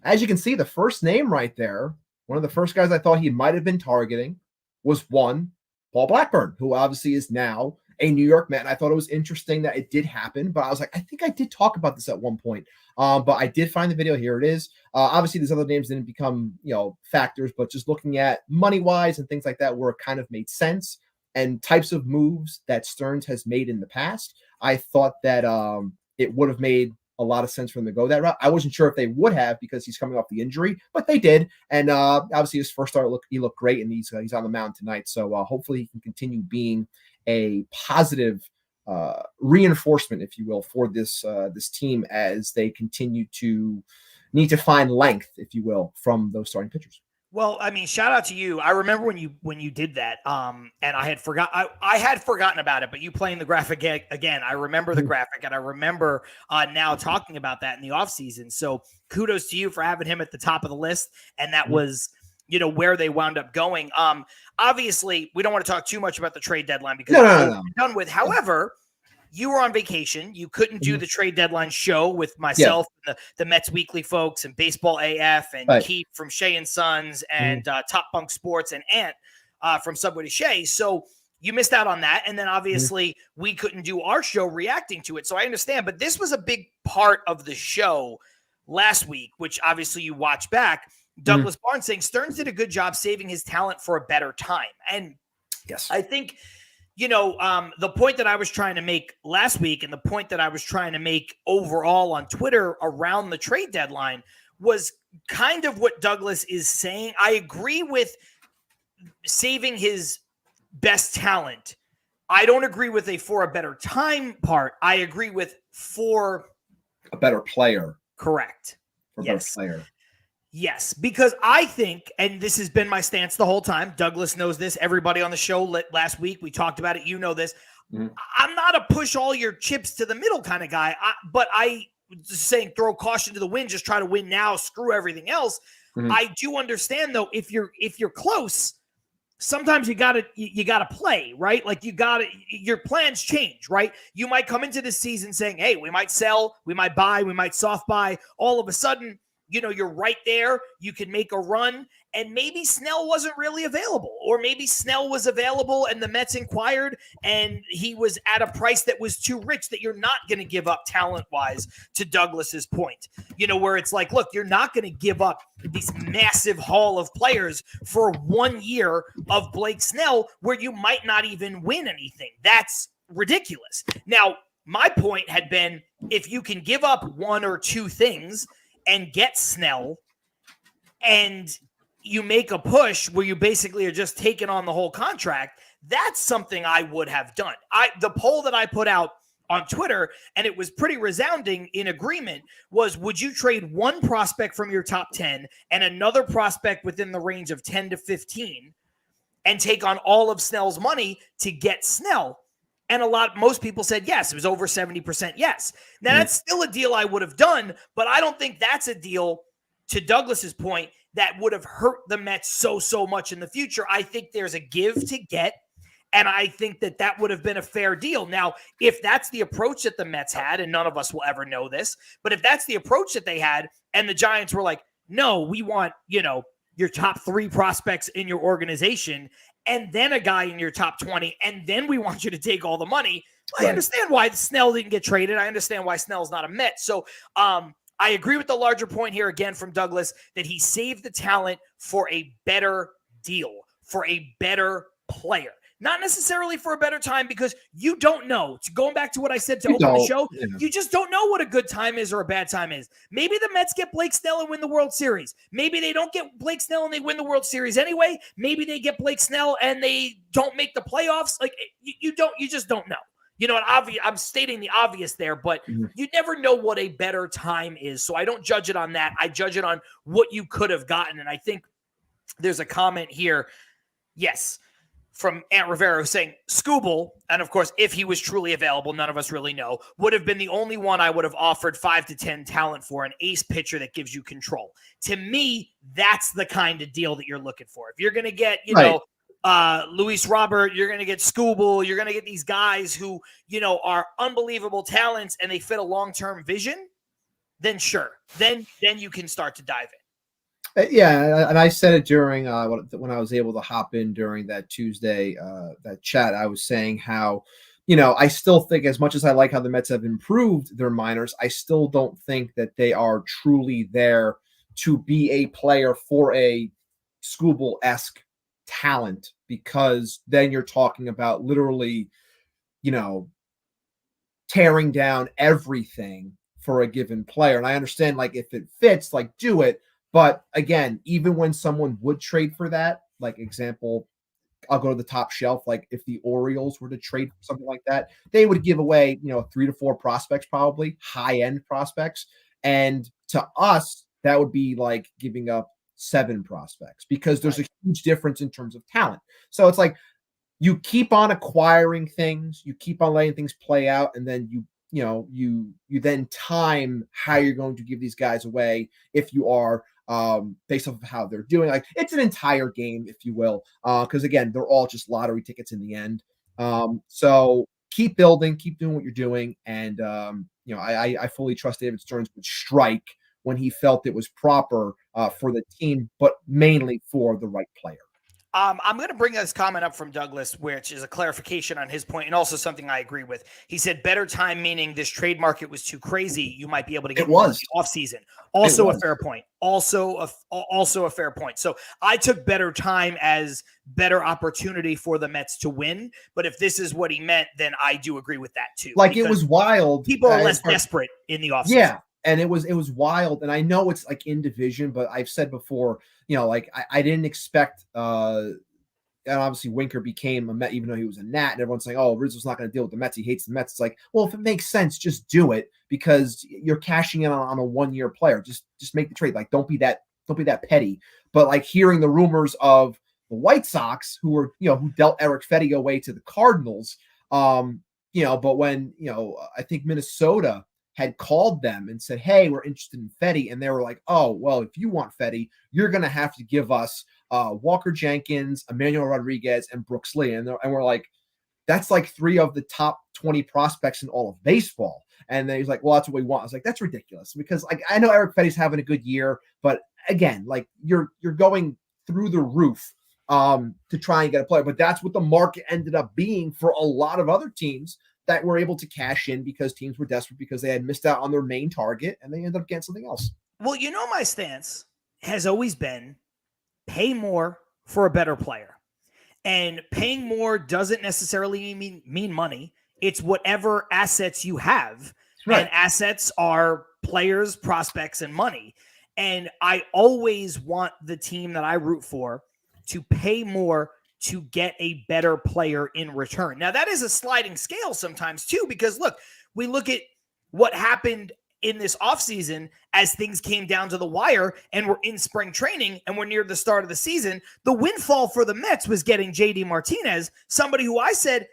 S4: As you can see, the first name right there, one of the first guys I thought he might have been targeting was Paul Blackburn, who obviously is now a New York Met. And I thought it was interesting that it did happen, but I was like, I think I did talk about this at one point. But I did find the video. Here it is. Obviously, these other names didn't become, factors, but just looking at money-wise and things like that where it kind of made sense and types of moves that Stearns has made in the past, I thought that it would have made a lot of sense for them to go that route. I wasn't sure if they would have because he's coming off the injury, but they did. And obviously his first start, he looked great, and he's on the mound tonight. So hopefully he can continue being a positive reinforcement, if you will, for this team as they continue to need to find length, if you will, from those starting pitchers.
S3: Well, I mean, shout out to you. I remember when you did that, and I had forgotten about it. But you playing the graphic again, I remember the graphic, and I remember now talking about that in the offseason. So kudos to you for having him at the top of the list, and that was where they wound up going. Obviously, we don't want to talk too much about the trade deadline because we're done with. However, you were on vacation. You couldn't do
S4: Mhm.
S3: the trade deadline show with myself, and the Mets Weekly folks, and Baseball AF, and
S4: Right.
S3: Keith from Shea and Sons, and Top Bunk Sports, and Ant from Subway to Shea. So you missed out on that. And then obviously we couldn't do our show reacting to it. So I understand. But this was a big part of the show last week, which obviously you watch back. Douglas Barnes saying Stearns did a good job saving his talent for a better time. And
S4: Yes.
S3: I think, the point that I was trying to make last week, and the point that I was trying to make overall on Twitter around the trade deadline, was kind of what Douglas is saying. I agree with saving his best talent. I don't agree with for a better time part. I agree with for
S4: a better player.
S3: Correct.
S4: For a
S3: Yes.
S4: better player.
S3: Yes, because I think, and this has been my stance the whole time, Douglas knows this, everybody on the show last week, we talked about it, you know this. I'm not a push all your chips to the middle kind of guy, but I just saying throw caution to the wind, just try to win now, screw everything else. I do understand though, if you're close, sometimes you gotta play, right? Like your plans change, right? You might come into this season saying, hey, we might sell, we might buy, we might soft buy. All of a sudden, you're right there. You can make a run, and maybe Snell wasn't really available, or maybe Snell was available and the Mets inquired and he was at a price that was too rich that you're not going to give up talent-wise, to Douglas's point, where it's like, look, you're not going to give up this massive haul of players for 1 year of Blake Snell where you might not even win anything. That's ridiculous. Now, my point had been, if you can give up one or two things and get Snell, and you make a push where you basically are just taking on the whole contract, that's something I would have done. The poll that I put out on Twitter, and it was pretty resounding in agreement, was, would you trade one prospect from your top 10 and another prospect within the range of 10 to 15 and take on all of Snell's money to get Snell? And most people said yes. It was over 70% yes. Now, that's still a deal I would have done, but I don't think that's a deal, to Douglas's point, that would have hurt the Mets so much in the future. I think there's a give to get, and I think that would have been a fair deal. Now, if that's the approach that the Mets had, and none of us will ever know this, but if that's the approach that they had, and the Giants were like, no, we want, your top 3 prospects in your organization, and then a guy in your top 20, and then we want you to take all the money. I understand why Snell didn't get traded. I understand why Snell's not a Met. So I agree with the larger point here, again, from Douglas, that he saved the talent for a better deal, for a better player. Not necessarily for a better time, because you don't know. Going back to what I said to open the show, you just don't know what a good time is or a bad time is. Maybe the Mets get Blake Snell and win the World Series. Maybe they don't get Blake Snell and they win the World Series anyway. Maybe they get Blake Snell and they don't make the playoffs. Like, you just don't know. I'm stating the obvious there, but you never know what a better time is. So I don't judge it on that. I judge it on what you could have gotten. And I think there's a comment here. Yes. From Ant Rivera saying Scooble, and of course, if he was truly available, none of us really know, would have been the only one I would have offered 5 to 10 talent for, an ace pitcher that gives you control. To me, that's the kind of deal that you're looking for. If you're going to get, Luis Robert, you're going to get Scooble, you're going to get these guys who, are unbelievable talents and they fit a long-term vision, then sure. Then you can start to dive in.
S4: Yeah, and I said it during when I was able to hop in during that Tuesday that chat. I was saying how, I still think, as much as I like how the Mets have improved their minors, I still don't think that they are truly there to be a player for a Scooble-esque talent, because then you're talking about literally, tearing down everything for a given player. And I understand, like, if it fits, like, do it. But again, even when someone would trade for that, like, example, I'll go to the top shelf. Like, if the Orioles were to trade for something like that, they would give away, 3 to 4 prospects, probably high-end prospects. And to us, that would be like giving up 7 prospects, because there's a huge difference in terms of talent. So it's like, you keep on acquiring things, you keep on letting things play out, and then you then time how you're going to give these guys away, if you are, based off of how they're doing. Like, it's an entire game, if you will, because again, they're all just lottery tickets in the end. So keep building, keep doing what you're doing. And, I fully trust David Stearns would strike when he felt it was proper for the team, but mainly for the right player.
S3: I'm going to bring this comment up from Douglas, which is a clarification on his point and also something I agree with. He said better time, meaning this trade market was too crazy. You might be able to get more in the offseason. Also a fair point. Also a fair point. So I took better time as better opportunity for the Mets to win. But if this is what he meant, then I do agree with that too.
S4: Like it was wild.
S3: People are less desperate in the offseason.
S4: Yeah. And it was wild. And I know it's like in division, but I've said before, like I didn't expect, and obviously Winker became a Met, even though he was a Nat, and everyone's saying, oh, Rizzo's not going to deal with the Mets. He hates the Mets. It's like, well, if it makes sense, just do it because you're cashing in on a 1-year player. Just make the trade. Like, don't be that petty. But like hearing the rumors of the White Sox who dealt Eric Fetty away to the Cardinals, but when, I think Minnesota had called them and said, hey, we're interested in Fetty. And they were like, oh, well, if you want Fetty, you're going to have to give us Walker Jenkins, Emmanuel Rodriguez, and Brooks Lee. And we're like, that's like 3 of the top 20 prospects in all of baseball. And then he's like, well, that's what we want. I was like, that's ridiculous because like, I know Eric Fetty's having a good year, but again, like you're going through the roof to try and get a player. But that's what the market ended up being for a lot of other teams that were able to cash in because teams were desperate because they had missed out on their main target and they ended up getting something else.
S3: Well, my stance has always been pay more for a better player. And paying more doesn't necessarily mean money. It's whatever assets you have. Right. And assets are players, prospects, and money. And I always want the team that I root for to pay more to get a better player in return. Now, that is a sliding scale sometimes, too, because, look, we look at what happened in this offseason as things came down to the wire and we're in spring training and we're near the start of the season. The windfall for the Mets was getting JD Martinez, somebody who I said,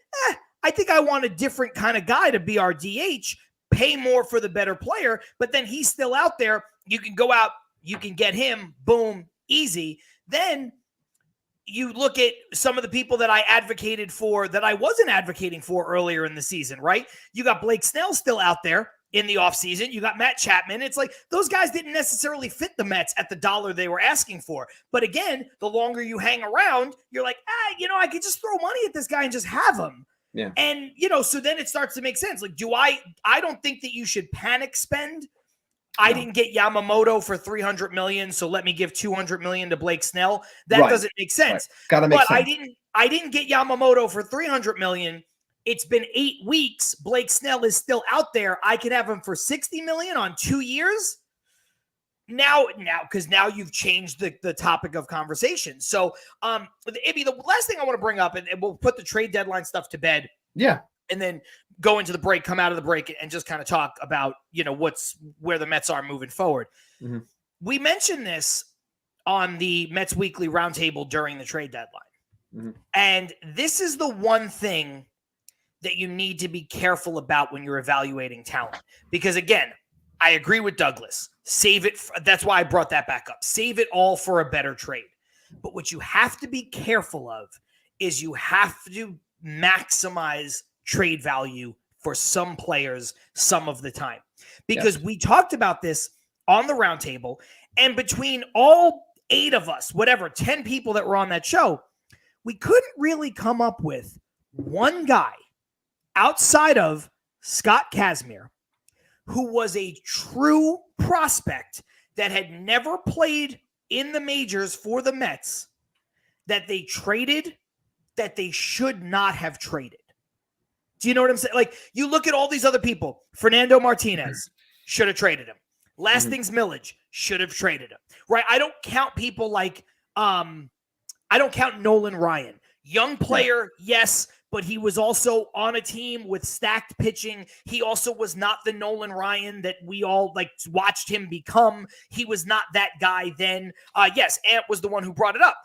S3: I think I want a different kind of guy to be our DH, pay more for the better player, but then he's still out there. You can go out, you can get him, boom, easy. Then you look at some of the people that I advocated for that I wasn't advocating for earlier in the season, right? You got Blake Snell still out there in the offseason. You got Matt Chapman. It's like those guys didn't necessarily fit the Mets at the dollar they were asking for. But again, the longer you hang around, you're like, I could just throw money at this guy and just have him.
S4: Yeah.
S3: And, so then it starts to make sense. Like, I don't think that you should panic spend. I didn't get Yamamoto for $300 million, so let me give $200 million to Blake Snell. That doesn't make sense.
S4: Right. Gotta make sense.
S3: I didn't get Yamamoto for $300 million. It's been 8 weeks. Blake Snell is still out there. I could have him for $60 million on 2 years. Now, because now you've changed the topic of conversation. So, Ibby, the last thing I want to bring up, and we'll put the trade deadline stuff to bed.
S4: Yeah.
S3: And then go into the break, come out of the break, and just kind of talk about, where the Mets are moving forward. Mm-hmm. We mentioned this on the Mets Weekly Roundtable during the trade deadline. Mm-hmm. And this is the one thing that you need to be careful about when you're evaluating talent. Because, again, I agree with Douglas. Save it. That's why I brought that back up. Save it all for a better trade. But what you have to be careful of is you have to maximize trade value for some players some of the time. Because we talked about this on the roundtable, and between all 8 of us, 10 people that were on that show, we couldn't really come up with one guy outside of Scott Kazmir who was a true prospect that had never played in the majors for the Mets that they traded that they should not have traded. Do you know what I'm saying? Like, you look at all these other people. Fernando Martinez should have traded him. Lastings Millage should have traded him. Right? I don't count people like I don't count Nolan Ryan. Young player, yes, but he was also on a team with stacked pitching. He also was not the Nolan Ryan that we all watched him become. He was not that guy then. Yes, Ant was the one who brought it up.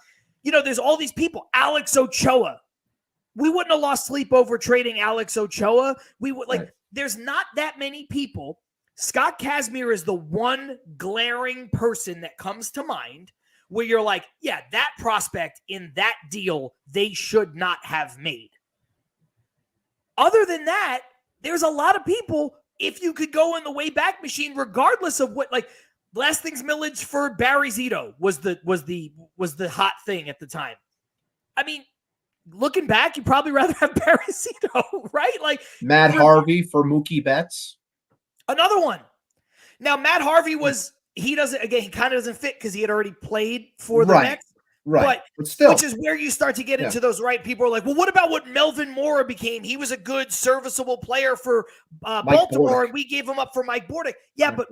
S3: There's all these people. Alex Ochoa. We wouldn't have lost sleep over trading Alex Ochoa. We would There's not that many people. Scott Kazmir is the one glaring person that comes to mind where you're like, yeah, that prospect in that deal, they should not have made. other than that, there's a lot of people, if you could go in the way back machine, regardless of what, like last things millage for Barry Zito was the hot thing at the time. I mean, looking back, you'd probably rather have Barry Zito, right? Like
S4: Matt Harvey for Mookie Betts.
S3: Another one. Now, Matt Harvey he kind of doesn't fit because he had already played for the Mets.
S4: Right. But still,
S3: which is where you start to get into those, right? People are like, well, what about what Melvin Mora became? He was a good, serviceable player for Baltimore, and we gave him up for Mike Bordick. Yeah, but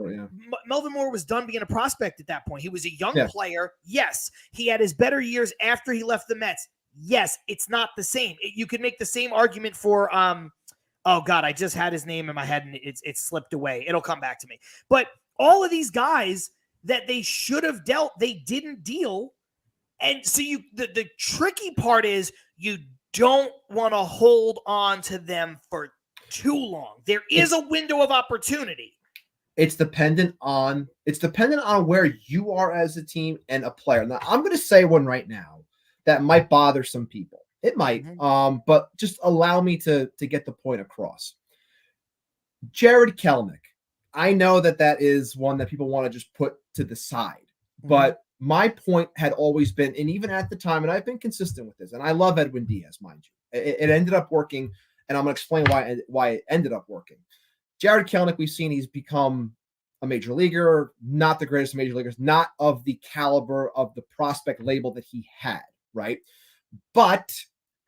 S3: Melvin Mora was done being a prospect at that point. He was a young player. Yes. He had his better years after he left the Mets. Yes, it's not the same. You could make the same argument for, oh, God, I just had his name in my head, and it's slipped away. It'll come back to me. But all of these guys that they should have dealt, they didn't deal. And so the tricky part is you don't want to hold on to them for too long. There is a window of opportunity.
S4: It's dependent on where you are as a team and a player. Now, I'm going to say one right now that might bother some people. It might, but just allow me to get the point across. Jared Kelenic. I know that is one that people want to just put to the side, but my point had always been, and even at the time, and I've been consistent with this, and I love Edwin Diaz, mind you. It ended up working, and I'm going to explain why it ended up working. Jared Kelenic, we've seen he's become a major leaguer, not the greatest major leaguers, not of the caliber of the prospect label that he had, right? But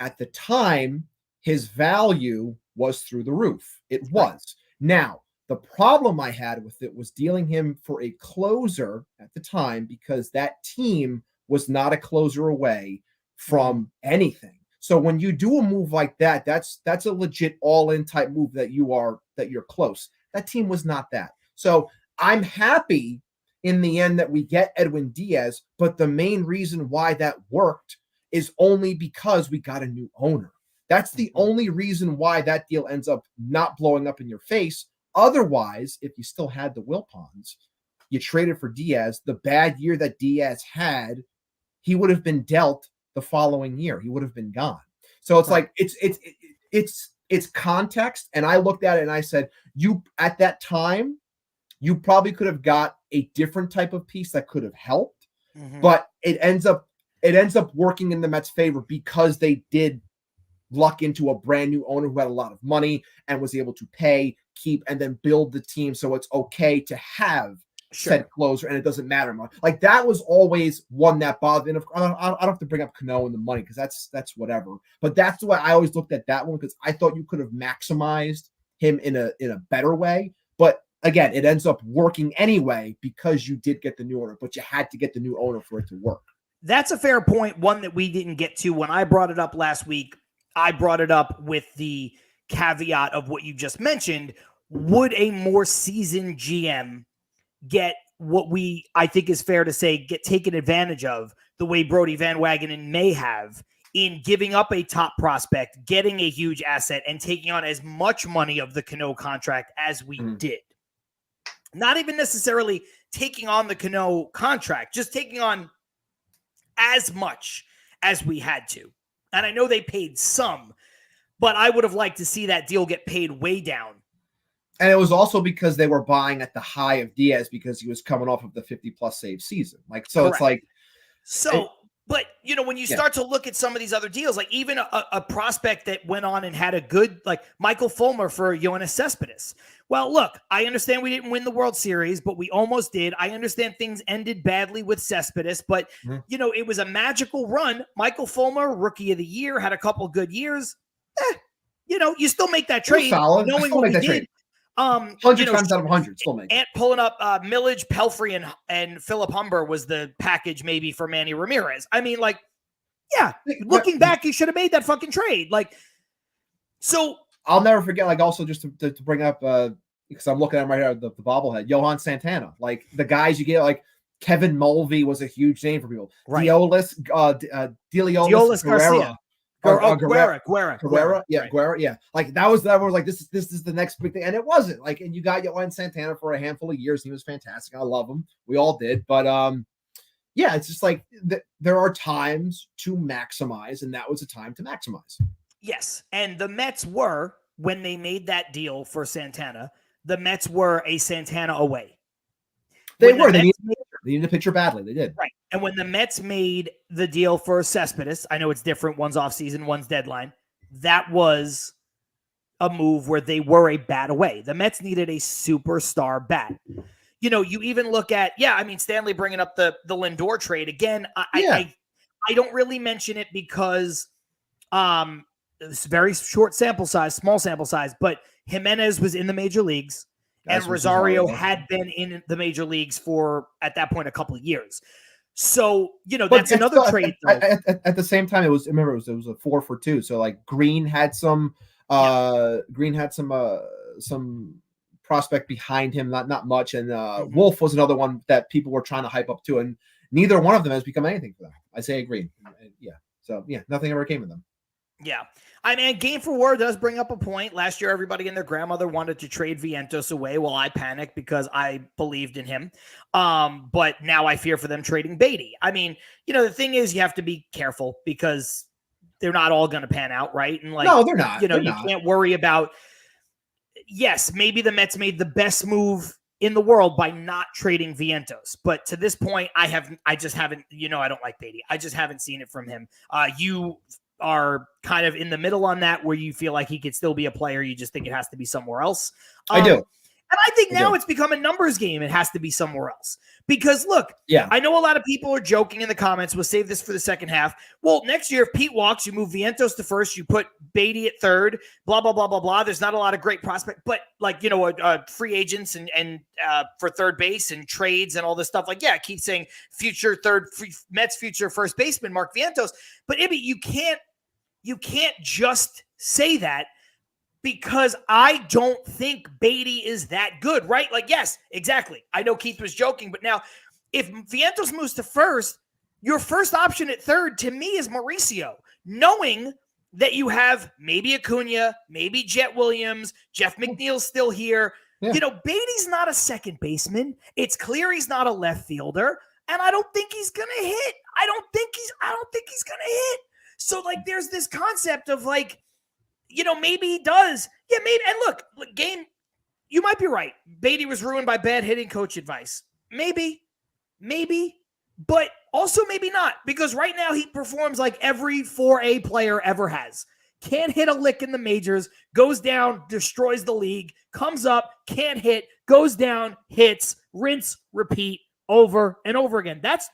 S4: at the time, his value was through the roof. It was. Now, the problem I had with it was dealing him for a closer at the time because that team was not a closer away from anything. So when you do a move like that, that's a legit all-in type move that you're close. That team was not that. So I'm happy in the end that we get Edwin Diaz, but the main reason why that worked is only because we got a new owner. That's the only reason why that deal ends up not blowing up in your face. Otherwise, if you still had the Wilpons, you traded for Diaz. The bad year that Diaz had, he would have been dealt the following year. He would have been gone. So it's like it's context. And I looked at it and I said, you at that time, you probably could have got a different type of piece that could have helped, but it ends up working in the Mets' favor because they did luck into a brand new owner who had a lot of money and was able to pay, keep, and then build the team so it's okay to have said closer and it doesn't matter much. Like that was always one that bothered me. And I don't have to bring up Cano and the money because that's whatever. But that's the way I always looked at that one because I thought you could have maximized him in a better way. But again, it ends up working anyway because you did get the new owner, but you had to get the new owner for it to work.
S3: That's a fair point. One that we didn't get to when I brought it up last week. I brought it up with the caveat of what you just mentioned. Would a more seasoned GM get what I think is fair to say, get taken advantage of the way Brody Van Wagenen may have in giving up a top prospect, getting a huge asset, and taking on as much money of the Cano contract as we did? Not even necessarily taking on the Cano contract, just taking on as much as we had to. And I know they paid some, but I would have liked to see that deal get paid way down.
S4: And it was also because they were buying at the high of Diaz because he was coming off of the 50-plus save season. Like, so Correct. It's like...
S3: So, but, you know, when you start to look at some of these other deals, like even a prospect that went on and had a good, like Michael Fulmer for Yoenis Cespedes. Well, look, I understand we didn't win the World Series, but we almost did. I understand things ended badly with Cespedes, but, you know, it was a magical run. Michael Fulmer, Rookie of the Year, had a couple good years. You know, you still make that trade, knowing what we did. Trade.
S4: 100 times out of 100, still make.
S3: And pulling up Millage, Pelfrey, and Philip Humber was the package maybe for Manny Ramirez. I mean, like, yeah, looking back, you should have made that fucking trade. Like, so
S4: I'll never forget. Like, also just to bring up because I'm looking at him right here, the bobblehead, Johan Santana. Like the guys you get, like Kevin Mulvey was a huge name for people. Right. Diolis Garcia. Guerra. Yeah, Guerra. Yeah. Like that was like, this is the next big thing. And it wasn't like, and you got Yohan Santana for a handful of years. He was fantastic. I love him. We all did. But yeah, it's just like there are times to maximize, and that was a time to maximize.
S3: Yes. And the Mets were when they made that deal for Santana, the Mets were a Santana away.
S4: They needed a pitcher badly. They did.
S3: Right. And when the Mets made the deal for Cespedes, I know it's different. One's off season, one's deadline. That was a move where they were a bat away. The Mets needed a superstar bat. You know, you even look at, Stanley bringing up the Lindor trade again. I don't really mention it because it's very short sample size, small sample size, but Jimenez was in the major leagues and Rosario had been in the major leagues for, at that point, a couple of years. So, that's another trade.
S4: At the same time, it was a 4-for-2. So like Green had some prospect behind him, not much. And Wolf was another one that people were trying to hype up too. And neither one of them has become anything for them. Isaiah Green. So nothing ever came of them.
S3: Yeah. Game for War does bring up a point. Last year, everybody and their grandmother wanted to trade Vientos away. Well, I panicked because I believed in him. But now I fear for them trading Beatty. The thing is, you have to be careful because they're not all going to pan out, right? And
S4: no, they're not.
S3: Can't worry about. Yes, maybe the Mets made the best move in the world by not trading Vientos. But to this point, I just haven't, I don't like Beatty. I just haven't seen it from him. You are kind of in the middle on that where you feel like he could still be a player. You just think it has to be somewhere else.
S4: I do.
S3: And I think now it's become a numbers game. It has to be somewhere else. Because look, I know a lot of people are joking in the comments. We'll save this for the second half. Well, next year, if Pete walks, you move Vientos to first, you put Beatty at third, blah, blah, blah, blah, blah. There's not a lot of great prospect, but free agents and for third base and trades and all this stuff. Keep saying Mets future first baseman, Mark Vientos. But Ibby, you can't just say that. Because I don't think Beatty is that good, right? Yes, exactly. I know Keith was joking, but now if Vientos moves to first, your first option at third to me is Mauricio, knowing that you have maybe Acuna, maybe Jet Williams, Jeff McNeil's still here. Yeah. Beatty's not a second baseman. It's clear he's not a left fielder, and I don't think he's going to hit. I don't think he's going to hit. So there's this concept of maybe he does. Yeah, maybe. And look, game, you might be right. Beatty was ruined by bad hitting coach advice. Maybe, but also maybe not. Because right now he performs like every 4A player ever has. Can't hit a lick in the majors, goes down, destroys the league, comes up, can't hit, goes down, hits, rinse, repeat over and over again. That's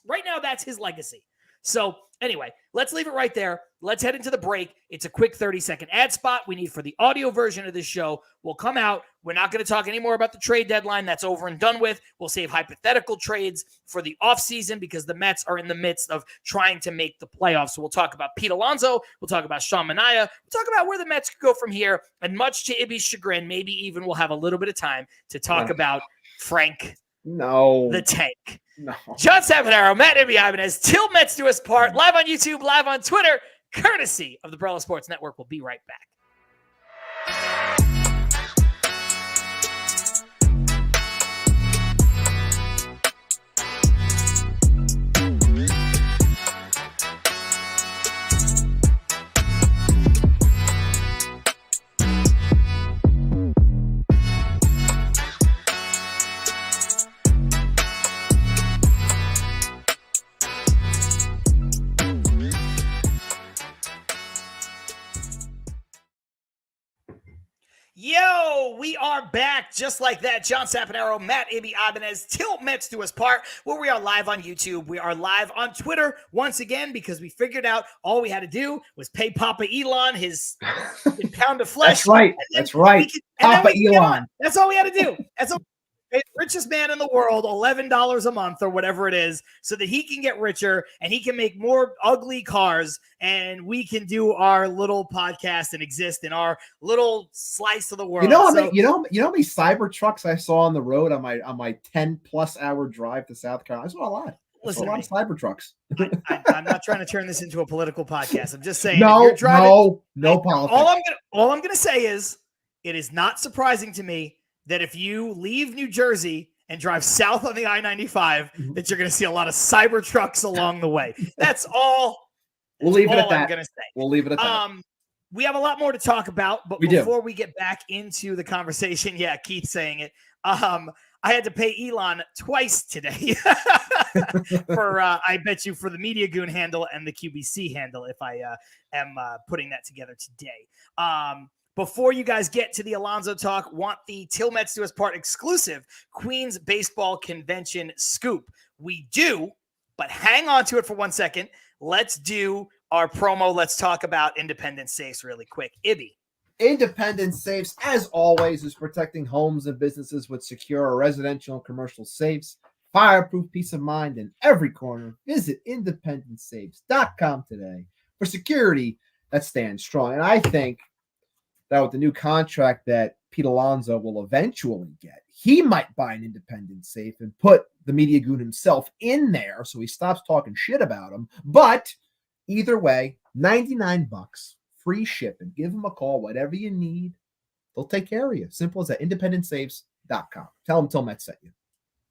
S3: right now, that's his legacy. So anyway, let's leave it right there. Let's head into the break. It's a quick 30-second ad spot we need for the audio version of this show. We'll come out. We're not going to talk anymore about the trade deadline. That's over and done with. We'll save hypothetical trades for the offseason because the Mets are in the midst of trying to make the playoffs. So we'll talk about Pete Alonso. We'll talk about Sean Manaea. We'll talk about where the Mets could go from here. And much to Ibby's chagrin, maybe even we'll have a little bit of time to talk about Frank the Tank.
S4: No.
S3: John Saponaro, Matt Ibanez, Til Mets Do Us Part, live on YouTube, live on Twitter, courtesy of the Brella Sports Network. We'll be right back. Yo, we are back just like that. John Saponaro, Matt Ibanez, Til Mets Do Us Part, where we are live on YouTube. We are live on Twitter once again because we figured out all we had to do was pay Papa Elon his pound of flesh.
S4: That's right. That's right. Papa Elon.
S3: That's all we had to do. That's all. Pay the richest man in the world $11 a month or whatever it is so that he can get richer and he can make more ugly cars and we can do our little podcast and exist in our little slice of the world.
S4: You know how many cyber trucks I saw on the road on my 10+ hour drive to South Carolina? I saw a lot.
S3: Listen,
S4: a lot of cyber trucks.
S3: I'm not trying to turn this into a political podcast. I'm just saying.
S4: No politics.
S3: All I'm gonna say is it is not surprising to me that if you leave New Jersey and drive south on the I-95, that you're going to see a lot of cyber trucks along the way. That's all.
S4: We'll leave it at that.
S3: I'm going to say.
S4: We'll leave it at that.
S3: we have a lot more to talk about, but
S4: We
S3: before we get back into the conversation, Keith saying it. I had to pay Elon twice today for I bet you for the Media Goon handle and the QBC handle if I am putting that together today. Before you guys get to the Alonso talk, want the Til Mets Do Us Part exclusive Queens Baseball Convention scoop. We do, but hang on to it for 1 second. Let's do our promo. Let's talk about Independent Safes really quick. Ibby.
S4: Independent Safes, as always, is protecting homes and businesses with secure residential and commercial safes, fireproof peace of mind in every corner. Visit independentsafes.com today for security that stands strong. And I think that with the new contract that Pete Alonso will eventually get, he might buy an independent safe and put the Media Goon himself in there so he stops talking shit about him. But either way, $99, free shipping. Give them a call, whatever you need. They'll take care of you. Simple as that. Independentsafes.com. Tell them Til Mets sent you.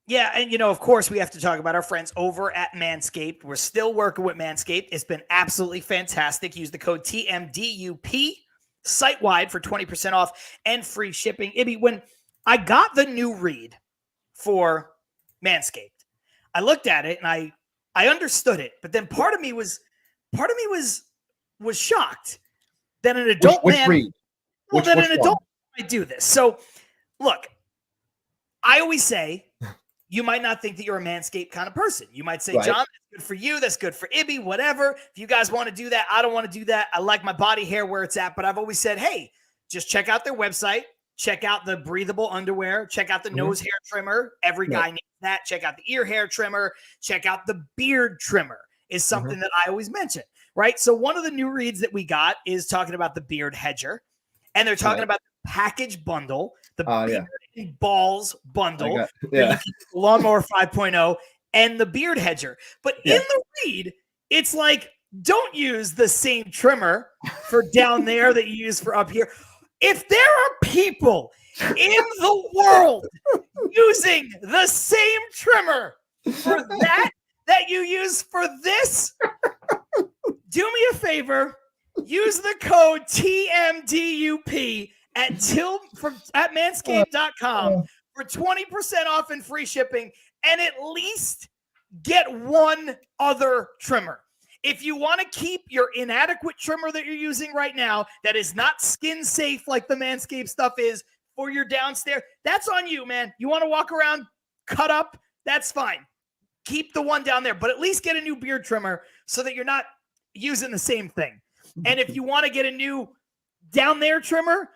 S3: Yeah, and of course, we have to talk about our friends over at Manscaped. We're still working with Manscaped. It's been absolutely fantastic. Use the code TMDUP site-wide for 20% off and free shipping. Ibby, when I got the new read for Manscaped, I looked at it and I understood it, but then part of me was shocked that an adult
S4: which
S3: man
S4: read?
S3: Well,
S4: Which
S3: then
S4: one?
S3: an adult might do this. So, look, I always say you might not think that you're a Manscaped kind of person. You might say,
S4: Right.
S3: John, that's good for you. That's good for Ibby, whatever. If you guys want to do that, I don't want to do that. I like my body hair where it's at. But I've always said, hey, just check out their website. Check out the breathable underwear. Check out the nose hair trimmer. Every guy needs that. Check out the ear hair trimmer. Check out the beard trimmer is something that I always mention, right? So one of the new reads that we got is talking about the beard hedger. And they're talking about the package bundle, the beard and balls bundle, Lawnmower 5.0, and the beard hedger. But in the read, it's like, don't use the same trimmer for down there that you use for up here. If there are people in the world using the same trimmer for that you use for this, do me a favor. Use the code TMDUP at manscaped.com for 20% off and free shipping, and at least get one other trimmer. If you want to keep your inadequate trimmer that you're using right now that is not skin safe like the Manscaped stuff is for your downstairs, that's on you, man. You want to walk around cut up, that's fine. Keep the one down there, but at least get a new beard trimmer so that you're not using the same thing. And if you want to get a new down there trimmer,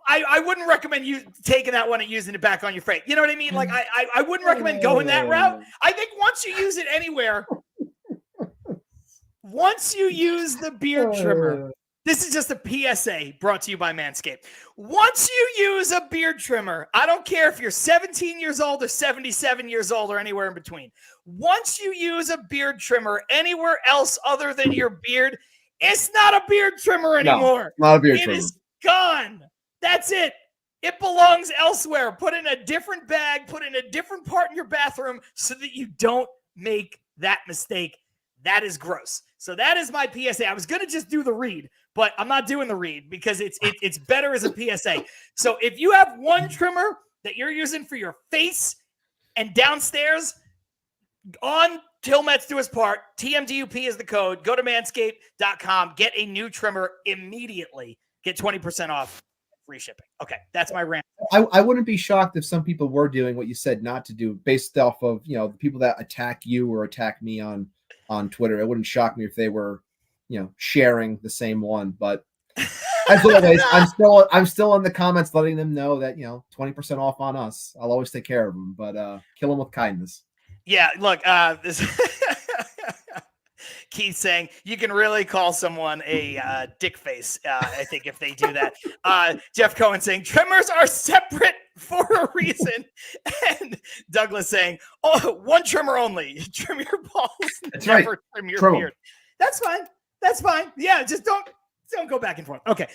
S3: I wouldn't recommend you taking that one and using it back on your face. You know what I mean? Like I wouldn't recommend going that route. I think once you use it anywhere, once you use the beard trimmer, this is just a PSA brought to you by Manscaped. Once you use a beard trimmer, I don't care if you're 17 years old or 77 years old or anywhere in between. Once you use a beard trimmer anywhere else other than your beard, it's not a beard trimmer anymore.
S4: No, not a beard trimmer.
S3: It is gone. That's it. It belongs elsewhere. Put in a different bag, put in a different part in your bathroom so that you don't make that mistake. That is gross. So that is my PSA. I was going to just do the read, but I'm not doing the read because it's better as a PSA. So if you have one trimmer that you're using for your face and downstairs on Til Mets Do Us Part, TMDUP is the code. Go to manscaped.com. Get a new trimmer immediately. Get 20% off. Free shipping. Okay, that's my rant.
S4: I wouldn't be shocked if some people were doing what you said not to do based off of, the people that attack you or attack me on Twitter. It wouldn't shock me if they were, sharing the same one. But as always, I'm still in the comments letting them know that 20% off on us. I'll always take care of them, but kill them with kindness.
S3: Yeah, look, this Keith saying you can really call someone a dick face, I think, if they do that. Jeff Cohen saying trimmers are separate for a reason. And Douglas saying, one trimmer only. Trim your balls.
S4: That's
S3: never
S4: right.
S3: Trim your beard. That's fine. That's fine. Yeah, just don't go back and forth. Okay.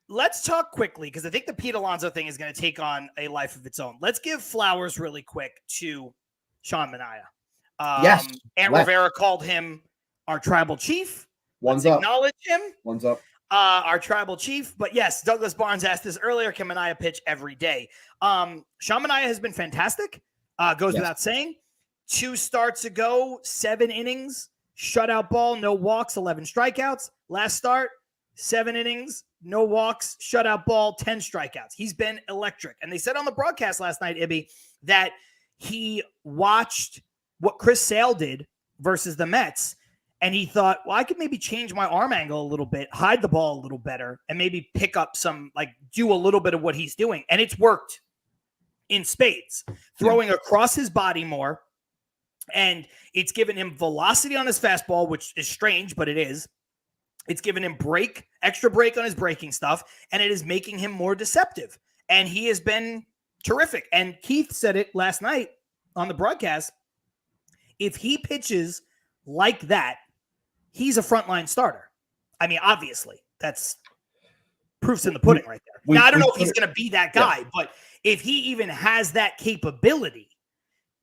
S3: Let's talk quickly because I think the Pete Alonso thing is going to take on a life of its own. Let's give flowers really quick to Sean Manaea.
S4: Yes.
S3: Aunt Rivera called him our tribal chief.
S4: One's
S3: Let's
S4: up.
S3: acknowledge him.
S4: One's up.
S3: Our tribal chief. But yes, Douglas Barnes asked this earlier. Can Manaea pitch every day? Sean Manaea has been fantastic. Goes without saying. 2 starts ago, 7 innings, shutout ball, no walks, 11 strikeouts. Last start, 7 innings, no walks, shutout ball, 10 strikeouts. He's been electric. And they said on the broadcast last night, Ibby, that he watched what Chris Sale did versus the Mets, and he thought, well, I could maybe change my arm angle a little bit, hide the ball a little better, and maybe pick up some, like do a little bit of what he's doing. And it's worked in spades, throwing across his body more. And it's given him velocity on his fastball, which is strange, but it is. It's given him extra break on his breaking stuff, and it is making him more deceptive. And he has been terrific. And Keith said it last night on the broadcast. If he pitches like that, he's a frontline starter. I mean, obviously, that's proof's in the pudding right there. Now, I don't know if he's going to be that guy, but if he even has that capability,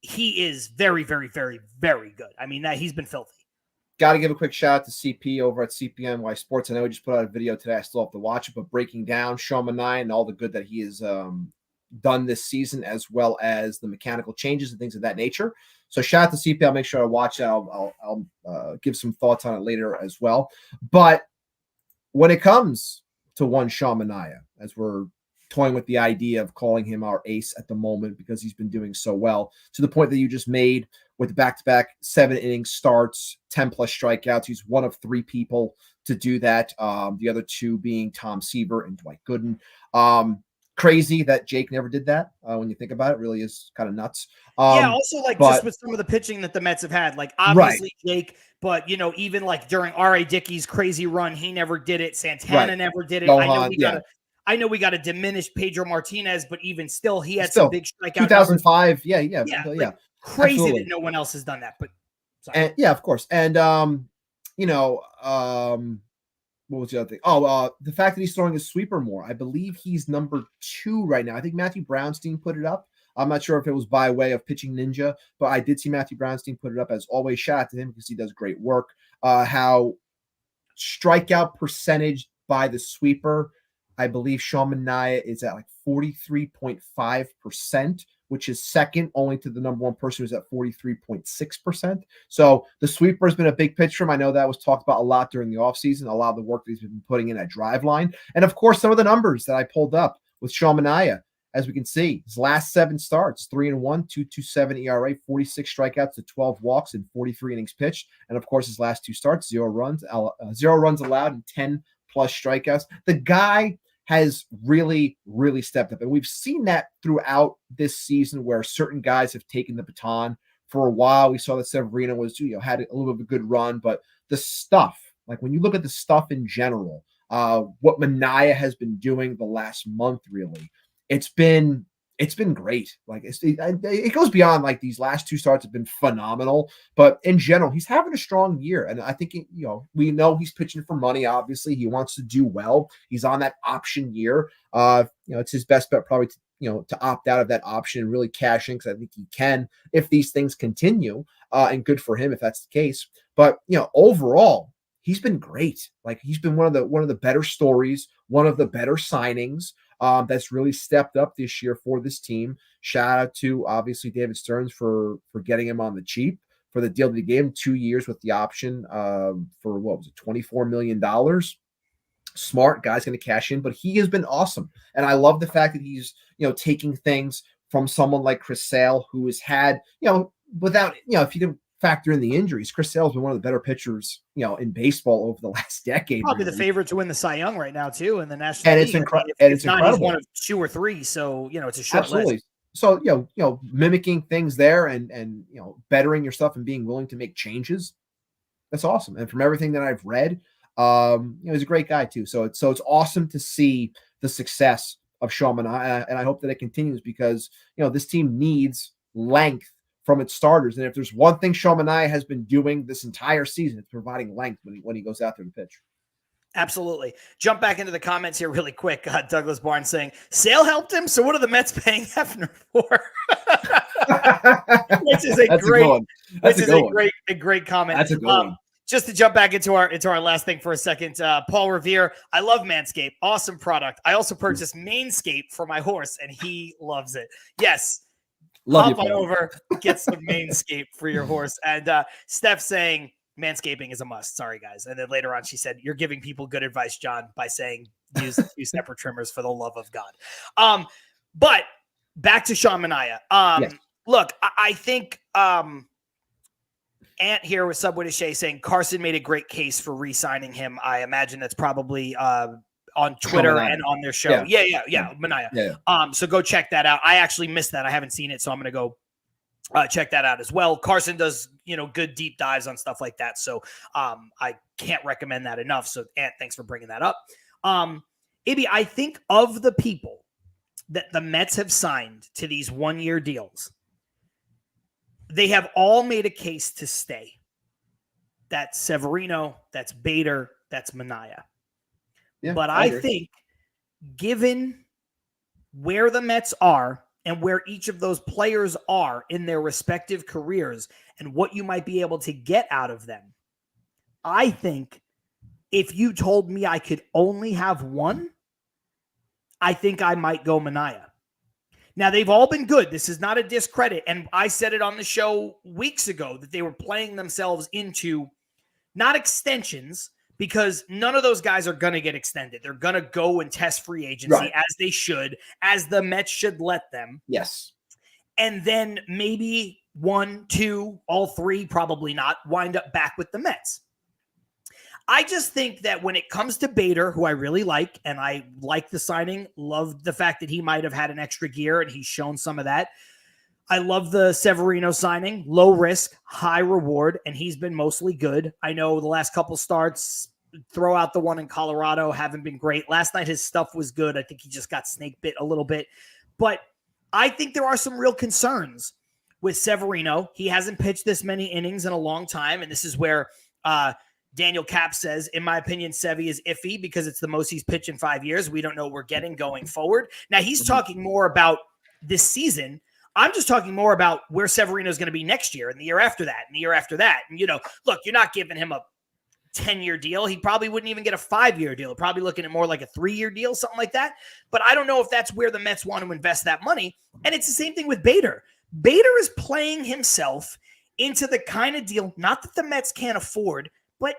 S3: he is very, very, very, very good. I mean, he's been filthy.
S4: Got to give a quick shout out to CP over at CPNY Sports. I know he just put out a video today. I still have to watch it, but breaking down Sean Manaea and all the good that he has done this season, as well as the mechanical changes and things of that nature. So shout out to CP. I'll make sure I watch it. I'll give some thoughts on it later as well. But when it comes to one Sean Manaea, as we're toying with the idea of calling him our ace at the moment because he's been doing so well, to the point that you just made with the back-to-back 7 inning starts, 10 plus strikeouts. He's one of 3 people to do that. The other 2 being Tom Seaver and Dwight Gooden. Crazy that Jake never did that. When you think about it, really is kind of nuts.
S3: Also just with some of the pitching that the Mets have had, like obviously Jake, but even like during R.A. Dickey's crazy run, he never did it. Santana never did it. I know we got to diminish Pedro Martinez, but even still, he had some big strikeouts.
S4: 2005,
S3: crazy
S4: Absolutely.
S3: that no one else has done that. But
S4: of course. And what was the other thing? The fact that he's throwing a sweeper more. I believe he's number 2 right now. I think Matthew Brownstein put it up. I'm not sure if it was by way of Pitching Ninja, but I did see Matthew Brownstein put it up. As always, shout out to him because he does great work. How strikeout percentage by the sweeper, I believe Sean Manaea is at like 43.5%, which is second only to the number 1 person who's at 43.6%. So the sweeper has been a big pitch for him. I know that was talked about a lot during the offseason, a lot of the work that he's been putting in at Driveline. And of course, some of the numbers that I pulled up with Sean Manaea, as we can see, his last 7 starts, 3-1, 2.27 ERA, 46 strikeouts to 12 walks and 43 innings pitched. And of course, his last 2 starts, 0 runs allowed and 10 plus strikeouts. The guy has really, really stepped up. And we've seen that throughout this season where certain guys have taken the baton. For a while, we saw that Severino was, had a little bit of a good run, but the stuff, like when you look at the stuff in general, what Manaea has been doing the last month, really, it's been great. Like it goes beyond like these last 2 starts have been phenomenal, but in general, he's having a strong year. And I think, we know he's pitching for money. Obviously he wants to do well. He's on that option year. It's his best bet probably to opt out of that option and really cash in. Cause I think he can, if these things continue, and good for him if that's the case. But, overall, he's been great. Like he's been one of the better stories, one of the better signings. That's really stepped up this year for this team. Shout out to obviously David Stearns for getting him on the cheap for the deal that he gave him, 2 years with the option for what was it, $24 million. Smart guy's going to cash in, but he has been awesome. And I love the fact that he's, taking things from someone like Chris Sale, who has had, without, if you can factor in the injuries, Chris Sale's been one of the better pitchers, in baseball over the last decade.
S3: Probably
S4: really.
S3: The favorite to win the Cy Young right now too in the National
S4: And
S3: League.
S4: it's incredible. It's incredible.
S3: He's one of 2 or 3, so it's a short
S4: Absolutely.
S3: list.
S4: So mimicking things there and bettering yourself and being willing to make changes. That's awesome. And from everything that I've read, he's a great guy too. So it's awesome to see the success of Sean Manaea, and I hope that it continues because this team needs length from its starters. And if there's one thing Sean Manaea has been doing this entire season, it's providing length when he goes out there to pitch.
S3: Absolutely. Jump back into the comments here really quick. Douglas Barnes saying, Sale helped him, so what are the Mets paying Hefner for? Which is a great comment.
S4: That's a good one.
S3: just to jump back into our last thing for a second, Paul Revere, I love Manscaped. Awesome product. I also purchased Mainscape for my horse, and he loves it. Yes.
S4: Love
S3: Hop
S4: you,
S3: on over, get some Mainscape for your horse. And Steph saying manscaping is a must. Sorry, guys. And then later on, she said, you're giving people good advice, John, by saying use 2 separate trimmers for the love of God. But back to Sean Manaea.
S4: Yes.
S3: Look, I think Ant here with Subway to Shea saying Carson made a great case for re-signing him. I imagine that's probably on Twitter and on their show. Yeah. Manaea.
S4: Yeah.
S3: So go check that out. I actually missed that. I haven't seen it, so I'm going to go check that out as well. Carson does, good deep dives on stuff like that. So I can't recommend that enough. So Ant, thanks for bringing that up. Ibby, I think of the people that the Mets have signed to these 1-year deals, they have all made a case to stay. That's Severino, that's Bader, that's Manaea.
S4: Yeah,
S3: but I think given where the Mets are and where each of those players are in their respective careers and what you might be able to get out of them, I think if you told me I could only have one, I think I might go Manaea. Now, they've all been good. This is not a discredit. And I said it on the show weeks ago that they were playing themselves into not extensions, because none of those guys are going to get extended. They're going to go and test free agency as they should, as the Mets should let them.
S4: Yes.
S3: And then maybe 1, 2, all 3, probably not, wind up back with the Mets. I just think that when it comes to Bader, who I really like, and I like the signing, love the fact that he might have had an extra gear and he's shown some of that. I love the Severino signing, low risk, high reward, and he's been mostly good. I know the last couple starts, throw out the one in Colorado, haven't been great. Last night his stuff was good. I think he just got snake bit a little bit. But I think there are some real concerns with Severino. He hasn't pitched this many innings in a long time, and this is where Daniel Cap says, in my opinion, Sevy is iffy because it's the most he's pitched in 5 years. We don't know what we're getting going forward. Now, he's talking more about this season. I'm just talking more about where Severino is going to be next year and the year after that and the year after that. And, look, you're not giving him a 10-year deal. He probably wouldn't even get a 5-year deal. Probably looking at more like a 3-year deal, something like that. But I don't know if that's where the Mets want to invest that money. And it's the same thing with Bader. Bader is playing himself into the kind of deal, not that the Mets can't afford, but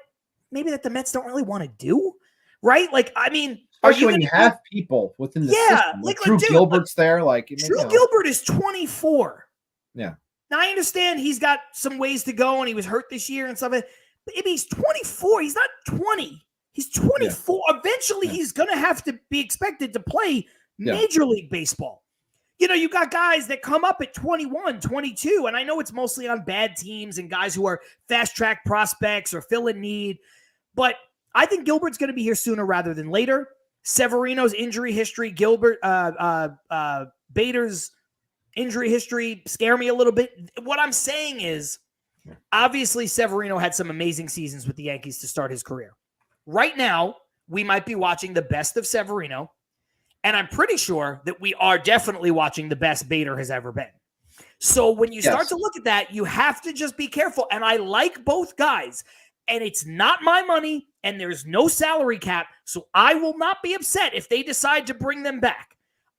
S3: maybe that the Mets don't really want to do, right? Like, I mean,
S4: especially when you have people within the system. Like Drew Gilbert's there.
S3: Drew Gilbert is 24.
S4: Yeah.
S3: Now, I understand he's got some ways to go, and he was hurt this year and stuff. But if he's 24, he's not 20. He's 24. Yeah. Eventually, he's going to have to be expected to play Major League Baseball. You got guys that come up at 21, 22, and I know it's mostly on bad teams and guys who are fast-track prospects or fill a need, but I think Gilbert's going to be here sooner rather than later. Severino's injury history, Bader's injury history scare me a little bit. What I'm saying is, obviously, Severino had some amazing seasons with the Yankees to start his career. Right now, we might be watching the best of Severino, and I'm pretty sure that we are definitely watching the best Bader has ever been. So when you start to look at that, you have to just be careful. And I like both guys. And it's not my money, and there's no salary cap, so I will not be upset if they decide to bring them back.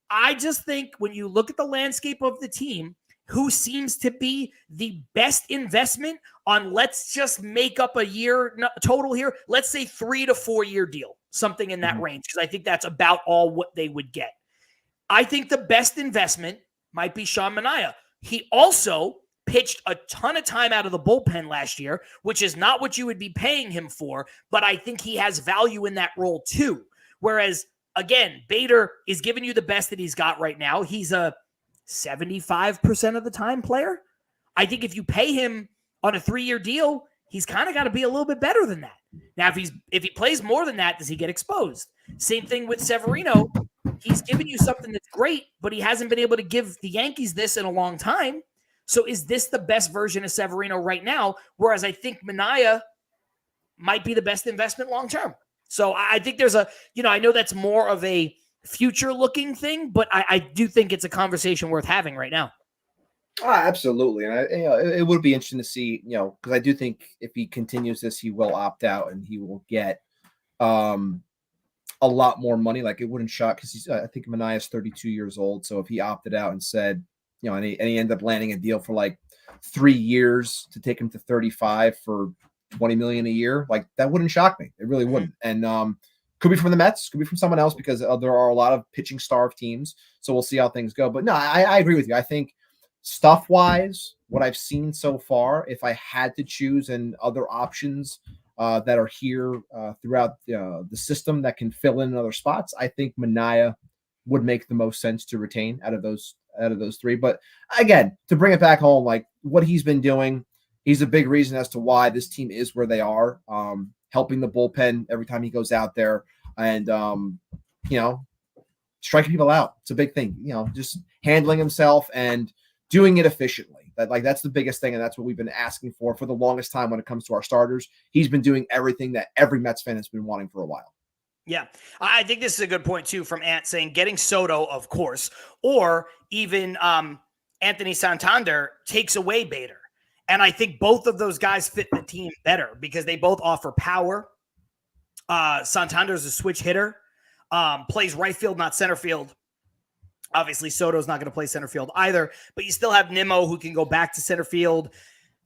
S3: I just think when you look at the landscape of the team, who seems to be the best investment on, let's just make up a year total here, let's say 3 to 4 year deal, something in that range, because I think that's about all what they would get. I think the best investment might be Sean Manaea. He also pitched a ton of time out of the bullpen last year, which is not what you would be paying him for, but I think he has value in that role too. Whereas, again, Bader is giving you the best that he's got right now. He's a 75% of the time player. I think if you pay him on a 3-year deal, he's kind of got to be a little bit better than that. Now, if he plays more than that, does he get exposed? Same thing with Severino. He's given you something that's great, but he hasn't been able to give the Yankees this in a long time. So is this the best version of Severino right now? Whereas I think Manaea might be the best investment long-term. So I think there's I know that's more of a future-looking thing, but I do think it's a conversation worth having right now.
S4: Absolutely. And it would be interesting to see, because I do think if he continues this, he will opt out and he will get a lot more money. Like, it wouldn't shock, because I think Manaea is 32 years old. So if he opted out and said, and he ended up landing a deal for like 3 years to take him to 35 for $20 million a year, like, that wouldn't shock me. It really wouldn't. And could be from the Mets, could be from someone else, because there are a lot of pitching starved teams. So we'll see how things go. But no, I agree with you. I think stuff wise, what I've seen so far, if I had to choose and other options that are here throughout the system that can fill in other spots, I think Manaea would make the most sense to retain out of those three. But again, to bring it back home, like what he's been doing, he's a big reason as to why this team is where they are, helping the bullpen every time he goes out there, and striking people out. It's a big thing, just handling himself and doing it efficiently. That's the biggest thing, and that's what we've been asking for the longest time when it comes to our starters. He's been doing everything that every Mets fan has been wanting for a while.
S3: Yeah, I think this is a good point too from Ant, saying getting Soto, of course, or even Anthony Santander takes away Bader. And I think both of those guys fit the team better because they both offer power. Santander's a switch hitter, plays right field, not center field. Obviously, Soto's not going to play center field either, but you still have Nimmo, who can go back to center field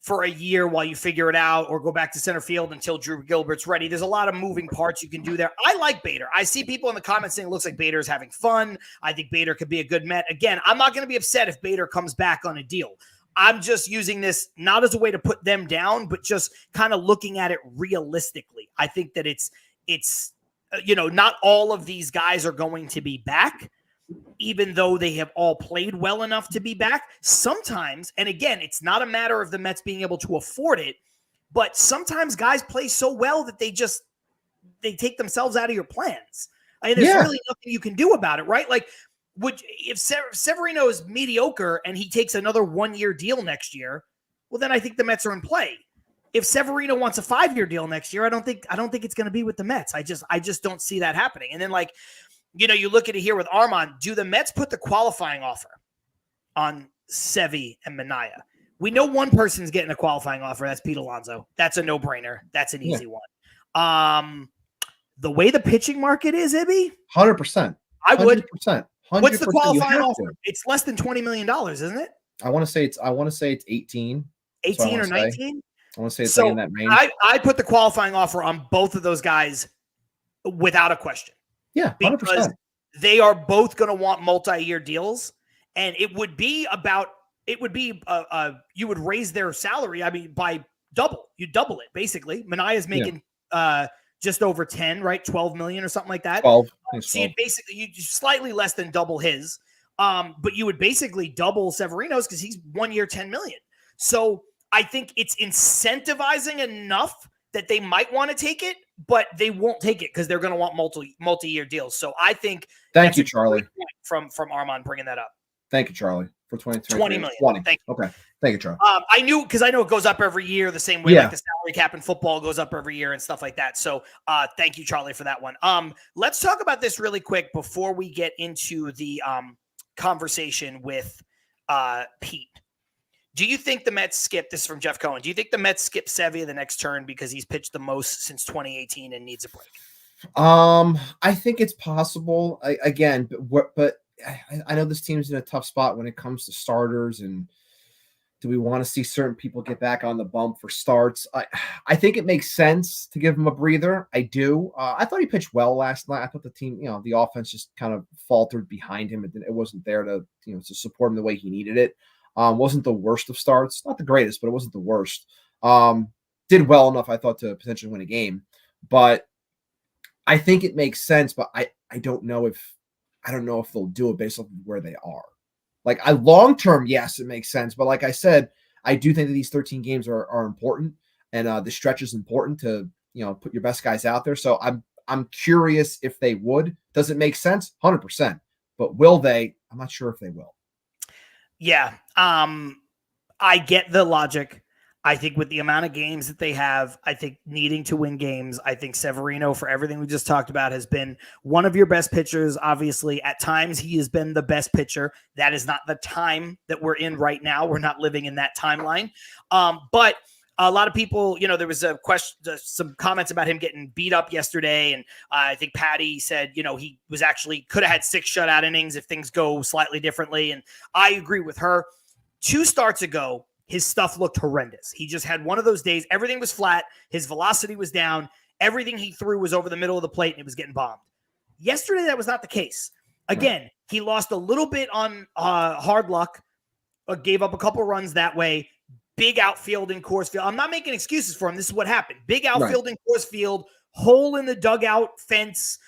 S3: for a year while you figure it out, or go back to center field until Drew Gilbert's ready. There's a lot of moving parts you can do there. I like Bader. I see people in the comments saying it looks like Bader is having fun. I think Bader could be a good Met. Again, I'm not going to be upset if Bader comes back on a deal. I'm just using this not as a way to put them down, but just kind of looking at it realistically. I think that it's not all of these guys are going to be back, even though they have all played well enough to be back. Sometimes, and again, it's not a matter of the Mets being able to afford it, but sometimes guys play so well that they take themselves out of your plans. I mean, there's really nothing you can do about it, right? Like, if Severino is mediocre and he takes another 1-year deal next year, well, then I think the Mets are in play. If Severino wants a 5-year deal next year, I don't think it's going to be with the Mets. I just don't see that happening. And then, you look at it here with Armand. Do the Mets put the qualifying offer on Sevy and Manaea? We know one person's getting a qualifying offer. That's Pete Alonso. That's a no-brainer. That's an easy one. The way the pitching market is, Ibby?
S4: 100%.
S3: I would.
S4: 100%.
S3: What's the qualifying offer? It's less than $20 million, isn't it?
S4: I want to say it's 18.
S3: 18 or 19?
S4: I want to say it's like in that range.
S3: I put the qualifying offer on both of those guys without a question.
S4: Yeah, 100%.
S3: Because they are both going to want multi-year deals, and it would be you would raise their salary, by double. You double it, basically. Manaea's making just over 10, right? 12 million or something like that.
S4: 12.
S3: So you slightly less than double his. But you would basically double Severino's because he's 1 year, 10 million. So I think it's incentivizing enough that they might want to take it, but they won't take it because they're going to want multi-year deals. So I think
S4: thank you, Charlie,
S3: from Armand bringing that up.
S4: Thank you, Charlie, for 20
S3: million.
S4: 20.
S3: Thank you.
S4: Okay. Thank you, Charlie.
S3: I know it goes up every year the same way like the salary cap in football goes up every year and stuff like that. So thank you, Charlie, for that one. Let's talk about this really quick before we get into the conversation with Pete. Do you think the Mets skip, this is from Jeff Cohen, do you think the Mets skip Sevy the next turn because he's pitched the most since 2018 and needs a break?
S4: I think it's possible. But I know this team's in a tough spot when it comes to starters, and do we want to see certain people get back on the bump for starts? I think it makes sense to give him a breather. I do. I thought he pitched well last night. I thought the team, the offense just kind of faltered behind him. It wasn't there to support him the way he needed it. Wasn't the worst of starts, not the greatest, but it wasn't the worst. Did well enough, I thought, to potentially win a game. But I think it makes sense. But I don't know if they'll do it based on where they are. Like, long term, yes, it makes sense. But like I said, I do think that these 13 games are important, and the stretch is important to put your best guys out there. So I'm curious if they would. Does it make sense? 100%. But will they? I'm not sure if they will.
S3: Yeah. I get the logic. I think with the amount of games that they have, I think needing to win games, I think Severino, for everything we just talked about, has been one of your best pitchers. Obviously, at times he has been the best pitcher. That is not the time that we're in right now. We're not living in that timeline. But a lot of people, there was a question, some comments about him getting beat up yesterday. And I think Patty said, he was actually could have had 6 shutout innings if things go slightly differently. And I agree with her. 2 starts ago, his stuff looked horrendous. He just had one of those days. Everything was flat. His velocity was down. Everything he threw was over the middle of the plate, and it was getting bombed. Yesterday, that was not the case. Again, He lost a little bit on hard luck, gave up a couple runs that way. Big outfield in Coors Field. I'm not making excuses for him. This is what happened. Big outfield in Coors Field, hole in the dugout fence,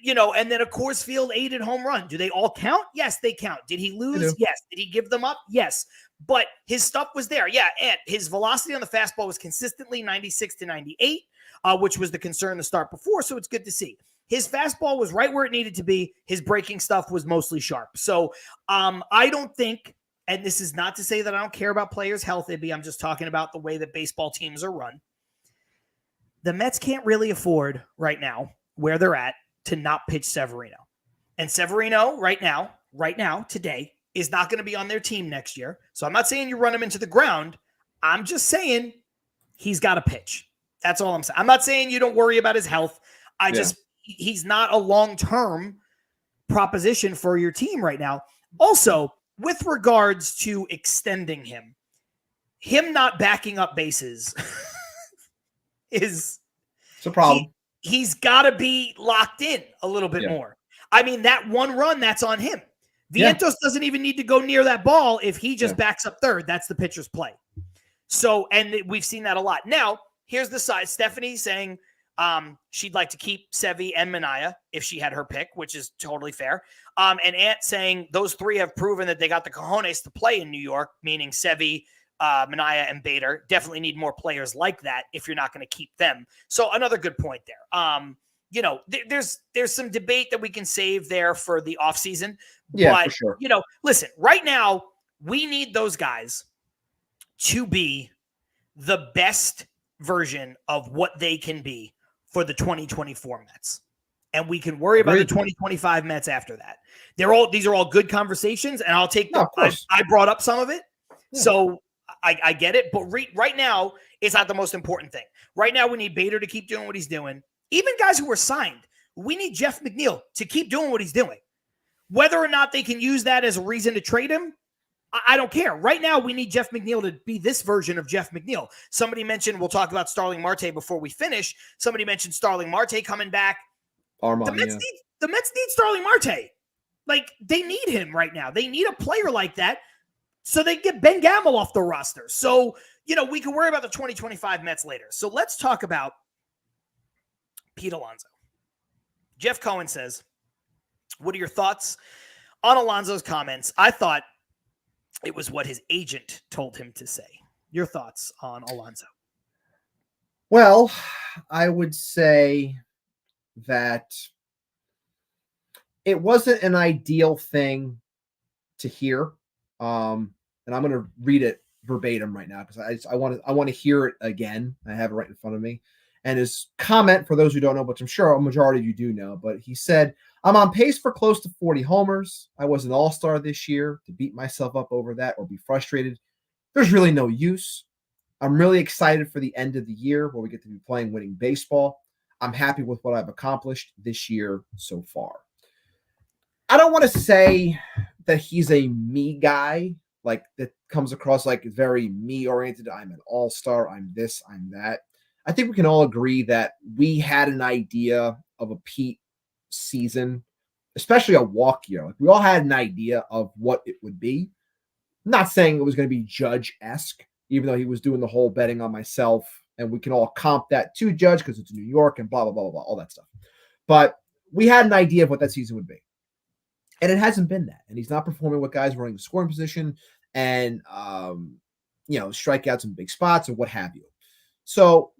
S3: and then a Coors Field aided home run. Do they all count? Yes, they count. Did he lose? Yes. Did he give them up? Yes. But his stuff was there. Yeah, and his velocity on the fastball was consistently 96 to 98, which was the concern to start before, so it's good to see. His fastball was right where it needed to be. His breaking stuff was mostly sharp. So I don't think, and this is not to say that I don't care about players' health, Ibby, I'm just talking about the way that baseball teams are run. The Mets can't really afford right now, where they're at, to not pitch Severino. And Severino right now, today, is not going to be on their team next year. So I'm not saying you run him into the ground. I'm just saying he's got to pitch. That's all I'm saying. I'm not saying you don't worry about his health. He's not a long-term proposition for your team right now. Also, with regards to extending him not backing up bases is
S4: it's a problem.
S3: He's got to be locked in a little bit more. I mean, that one run, that's on him. Vientos doesn't even need to go near that ball if he just backs up third. That's the pitcher's play. So, and we've seen that a lot. Now, here's the side. Stephanie saying she'd like to keep Sevy and Manaea if she had her pick, which is totally fair. And Ant saying those 3 have proven that they got the cojones to play in New York, meaning Sevy, Manaea, and Bader. Definitely need more players like that if you're not going to keep them. So another good point there. There's some debate that we can save there for the offseason.
S4: Yeah,
S3: but,
S4: for sure.
S3: Listen, right now, we need those guys to be the best version of what they can be for the 2024 Mets. And we can worry about the 2025 Mets after that. These are all good conversations, and I'll take them. I brought up some of it, so I get it. But right now, it's not the most important thing. Right now, we need Bader to keep doing what he's doing. Even guys who were signed, we need Jeff McNeil to keep doing what he's doing. Whether or not they can use that as a reason to trade him, I don't care. Right now, we need Jeff McNeil to be this version of Jeff McNeil. Somebody mentioned, we'll talk about Starling Marte before we finish. Somebody mentioned Starling Marte coming back. The Mets need Starling Marte. Like, they need him right now. They need a player like that so they get Ben Gamel off the roster. So, we can worry about the 2025 Mets later. So let's talk about Pete Alonso. Jeff Cohen says, what are your thoughts on Alonso's comments? I thought it was what his agent told him to say. Your thoughts on Alonso?
S4: Well, I would say that it wasn't an ideal thing to hear. And I'm going to read it verbatim right now because I want to hear it again. I have it right in front of me. And his comment, for those who don't know, but I'm sure a majority of you do know, but he said, I'm on pace for close to 40 homers. I was an all-star this year. To beat myself up over that or be frustrated, there's really no use. I'm really excited for the end of the year where we get to be playing winning baseball. I'm happy with what I've accomplished this year so far. I don't want to say that he's a me guy, like that comes across like very me-oriented. I'm an all-star. I'm this, I'm that. I think we can all agree that we had an idea of a Pete season, especially a walk year. Like we all had an idea of what it would be. I'm not saying it was going to be Judge-esque, even though he was doing the whole betting on myself, and we can all comp that to Judge because it's New York and blah, blah, blah, blah, blah, all that stuff. But we had an idea of what that season would be. And it hasn't been that. And he's not performing with guys running the scoring position and, strikeouts in big spots and what have you. So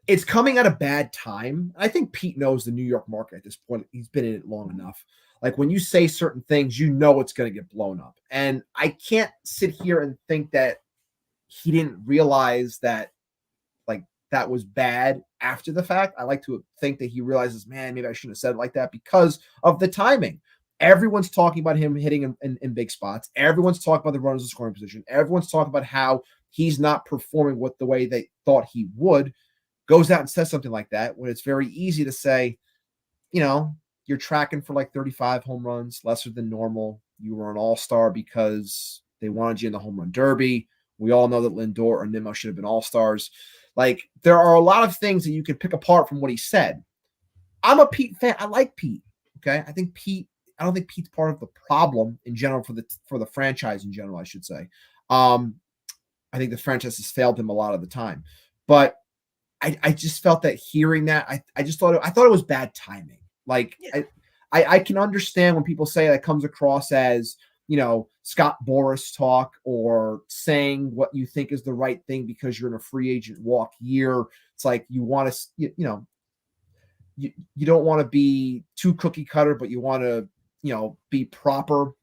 S4: it's coming at a bad time. I think Pete knows the New York market at this point. He's been in it long enough. Like when you say certain things, you know it's going to get blown up. And I can't sit here and think that he didn't realize that like that was bad after the fact. I like to think that he realizes, man, maybe I shouldn't have said it like that because of the timing. Everyone's talking about him hitting in big spots. Everyone's talking about the runners in scoring position. Everyone's talking about how he's not performing the way they thought he would. Goes out and says something like that when it's very easy to say, you know, you're tracking for like 35 home runs, lesser than normal. You were an all-star because they wanted you in the home run derby. We all know that Lindor or Nimmo should have been all-stars. Like, there are a lot of things that you can pick apart from what he said. I'm a Pete fan. I like Pete. Okay. I don't think Pete's part of the problem in general for the franchise in general, I should say. I think the franchise has failed him a lot of the time. But I just felt that hearing that, I thought it was bad timing. Like, yeah. I can understand when people say that comes across as, you know, Scott Boras talk or saying what you think is the right thing because you're in a free agent walk year. It's like you want to, you know, you don't want to be too cookie cutter, but you want to, you know, be proper.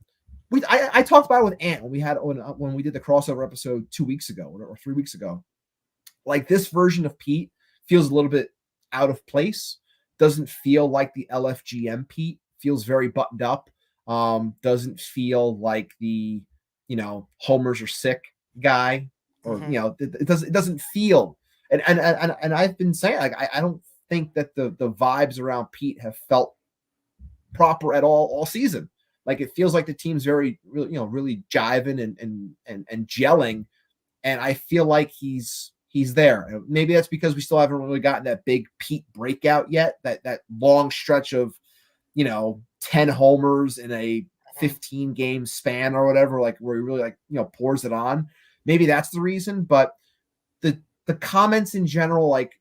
S4: I talked about it with Ant when we did the crossover episode 2 weeks ago or 3 weeks ago. Like, this version of Pete feels a little bit out of place. Doesn't feel like the LFGM Pete. Feels very buttoned up. Doesn't feel like the, you know, homers are sick guy, or you know, it doesn't feel. And I've been saying, like, I don't think that the vibes around Pete have felt proper at all season. Like, it feels like the team's very, really, you know, really jiving and gelling, and I feel like he's there. Maybe that's because we still haven't really gotten that big Pete breakout yet. That long stretch of, you know, 10 homers in a 15 game span or whatever, like where he really, like, you know, pours it on. Maybe that's the reason. But the comments in general, like,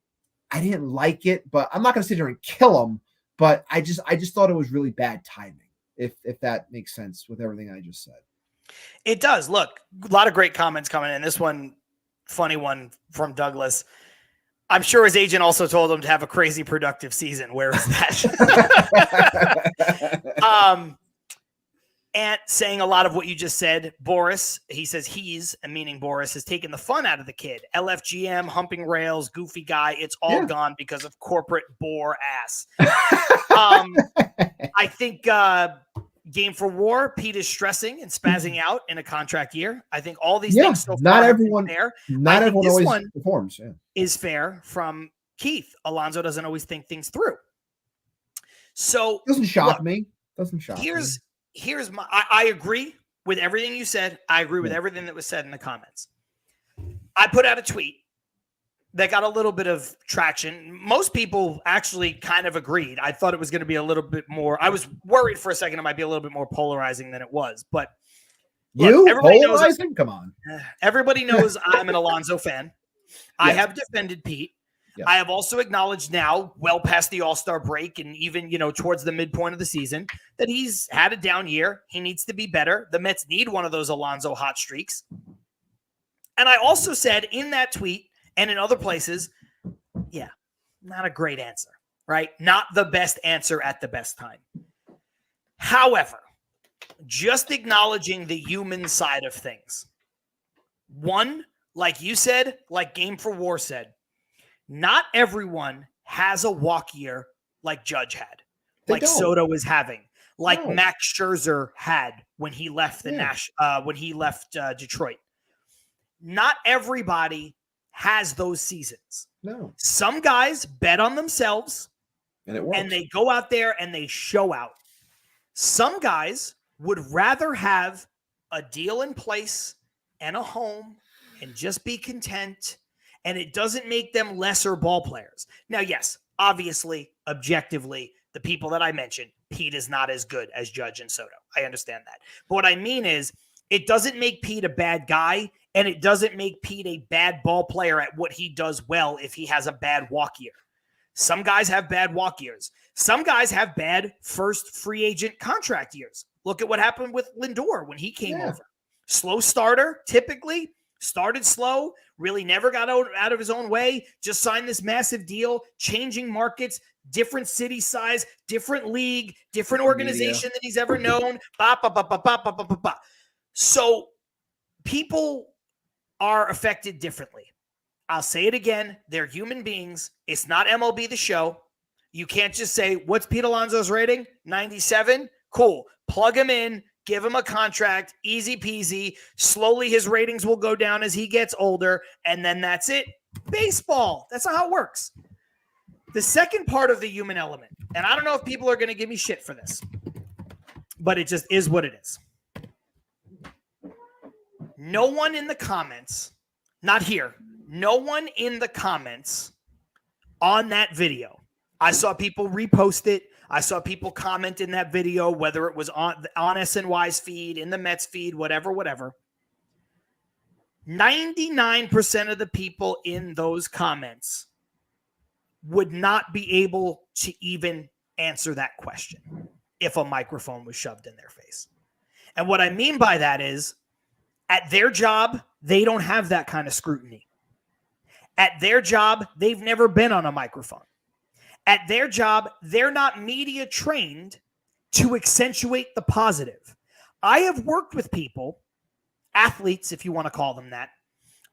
S4: I didn't like it, but I'm not going to sit here and kill him. But I just thought it was really bad timing, if that makes sense with everything I just said.
S3: It does. Look, a lot of great comments coming in. This one, funny one from Douglas. I'm sure his agent also told him to have a crazy productive season. Where is that? And saying a lot of what you just said. Boris, he says meaning Boris, has taken the fun out of the kid. LFGM, humping rails, goofy guy. It's all gone because of corporate bore ass. I think Game for War, Pete is stressing and spazzing out in a contract year. I think all these things so
S4: not
S3: far
S4: everyone
S3: there.
S4: Not everyone always performs. Yeah.
S3: Is fair from Keith. Alonso doesn't always think things through. So
S4: doesn't shock me. Doesn't shock me.
S3: Here's my. I agree with everything you said. I agree with everything that was said in the comments. I put out a tweet that got a little bit of traction. Most people actually kind of agreed. I thought it was going to be a little bit more. I was worried for a second it might be a little bit more polarizing than it was. But look, everybody polarizing? Come on. Everybody knows I'm an Alonso fan. Yes. I have defended Pete. Yes. I have also acknowledged now, well past the All-Star break and even, you know, towards the midpoint of the season, that he's had a down year. He needs to be better. The Mets need one of those Alonso hot streaks. And I also said in that tweet and in other places, yeah, not a great answer, right? Not the best answer at the best time. However, just acknowledging the human side of things. One, like you said, like Game for War said, not everyone has a walk year like Judge had, like Soto is having, like Max Scherzer had when he left Detroit. Not everybody has those seasons.
S4: No.
S3: Some guys bet on themselves
S4: and it works.
S3: And they go out there and they show out. Some guys would rather have a deal in place and a home and just be content, and it doesn't make them lesser ball players. Now, yes, obviously, objectively, the people that I mentioned, Pete is not as good as Judge and Soto. I understand that. But what I mean is, it doesn't make Pete a bad guy, and it doesn't make Pete a bad ball player at what he does well if he has a bad walk year. Some guys have bad walk years. Some guys have bad first free agent contract years. Look at what happened with Lindor when he came over. Slow starter, typically. Started slow, really never got out of his own way, just signed this massive deal, changing markets, different city size, different league, different organization than he's ever known. So people are affected differently. I'll say it again. They're human beings. It's not MLB The Show. You can't just say, what's Pete Alonso's rating? 97? Cool. Plug him in. Give him a contract. Easy peasy. Slowly his ratings will go down as he gets older. And then that's it. Baseball. That's not how it works. The second part of the human element, and I don't know if people are going to give me shit for this, but it just is what it is. No one in the comments, not here, no one in the comments on that video. I saw people repost it. I saw people comment in that video, whether it was on SNY's feed, in the Mets feed, whatever. 99% of the people in those comments would not be able to even answer that question if a microphone was shoved in their face. And what I mean by that is, at their job, they don't have that kind of scrutiny. At their job, they've never been on a microphone. At their job, they're not media trained to accentuate the positive. I have worked with people, athletes, if you want to call them that.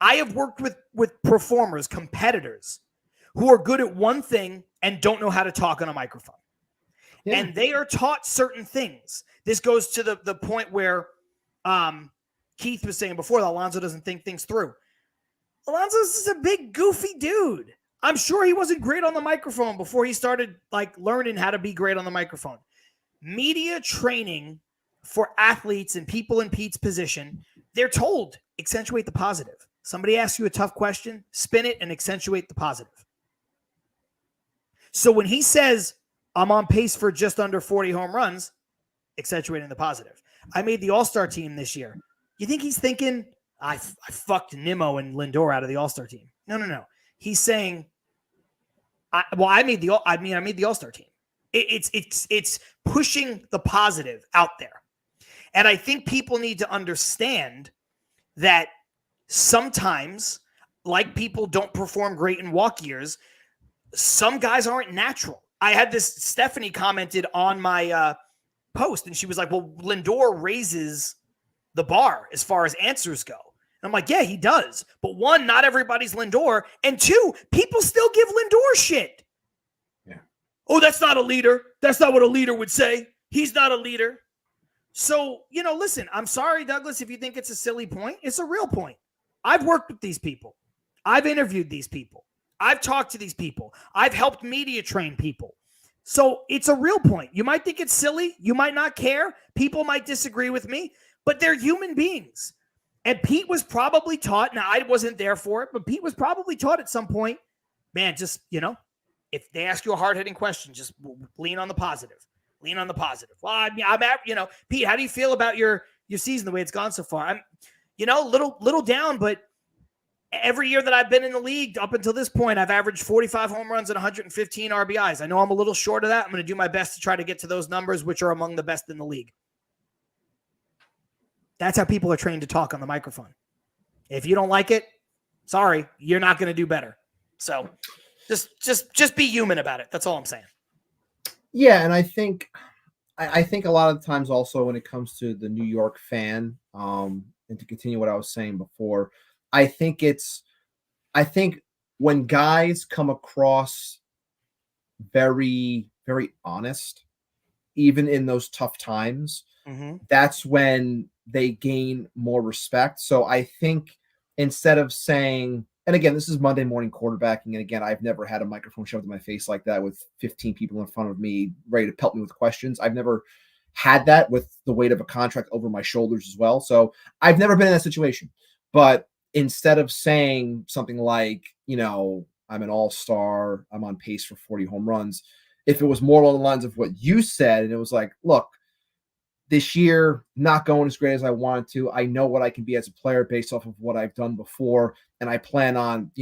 S3: I have worked with performers, competitors, who are good at one thing and don't know how to talk on a microphone. Yeah. And they are taught certain things. This goes to the point where Keith was saying before that Alonso doesn't think things through. Alonso's is a big, goofy dude. I'm sure he wasn't great on the microphone before he started learning how to be great on the microphone. Media training for athletes and people in Pete's position, they're told, accentuate the positive. Somebody asks you a tough question, spin it and accentuate the positive. So when he says, I'm on pace for just under 40 home runs, accentuating the positive. I made the All-Star team this year. You think he's thinking, I fucked Nimmo and Lindor out of the All-Star team? No. He's saying, I made the All-Star team. It's pushing the positive out there. And I think people need to understand that sometimes, like people don't perform great in walk years, some guys aren't natural. I had this, Stephanie commented on my post, and she was like, well, Lindor raises the bar as far as answers go. And I'm like, yeah, he does. But one, not everybody's Lindor. And two, people still give Lindor shit. Yeah. Oh, that's not a leader. That's not what a leader would say. He's not a leader. So, listen, I'm sorry, Douglas, if you think it's a silly point. It's a real point. I've worked with these people. I've interviewed these people. I've talked to these people. I've helped media train people. So it's a real point. You might think it's silly. You might not care. People might disagree with me, but they're human beings. And Pete was probably taught, now I wasn't there for it, but Pete was probably taught at some point, man, just, if they ask you a hard-hitting question, just lean on the positive. Lean on the positive. Well, I'm Pete, how do you feel about your season, the way it's gone so far? I'm, little down, but every year that I've been in the league up until this point, I've averaged 45 home runs and 115 RBIs. I know I'm a little short of that. I'm going to do my best to try to get to those numbers, which are among the best in the league. That's how people are trained to talk on the microphone. If you don't like it, sorry, you're not going to do better. So just be human about it. That's all I'm saying.
S4: Yeah, and I think a lot of times also when it comes to the New York fan, and to continue what I was saying before, I think when guys come across very, very honest, even in those tough times, that's when they gain more respect. So I think instead of saying, and again, this is Monday morning quarterbacking, and again, I've never had a microphone shoved in my face like that with 15 people in front of me ready to pelt me with questions. I've never had that with the weight of a contract over my shoulders as well. So I've never been in that situation. But instead of saying something like, I'm an all-star, I'm on pace for 40 home runs, if it was more along the lines of what you said, and it was like, look, this year, not going as great as I wanted to. I know what I can be as a player based off of what I've done before. And I plan on,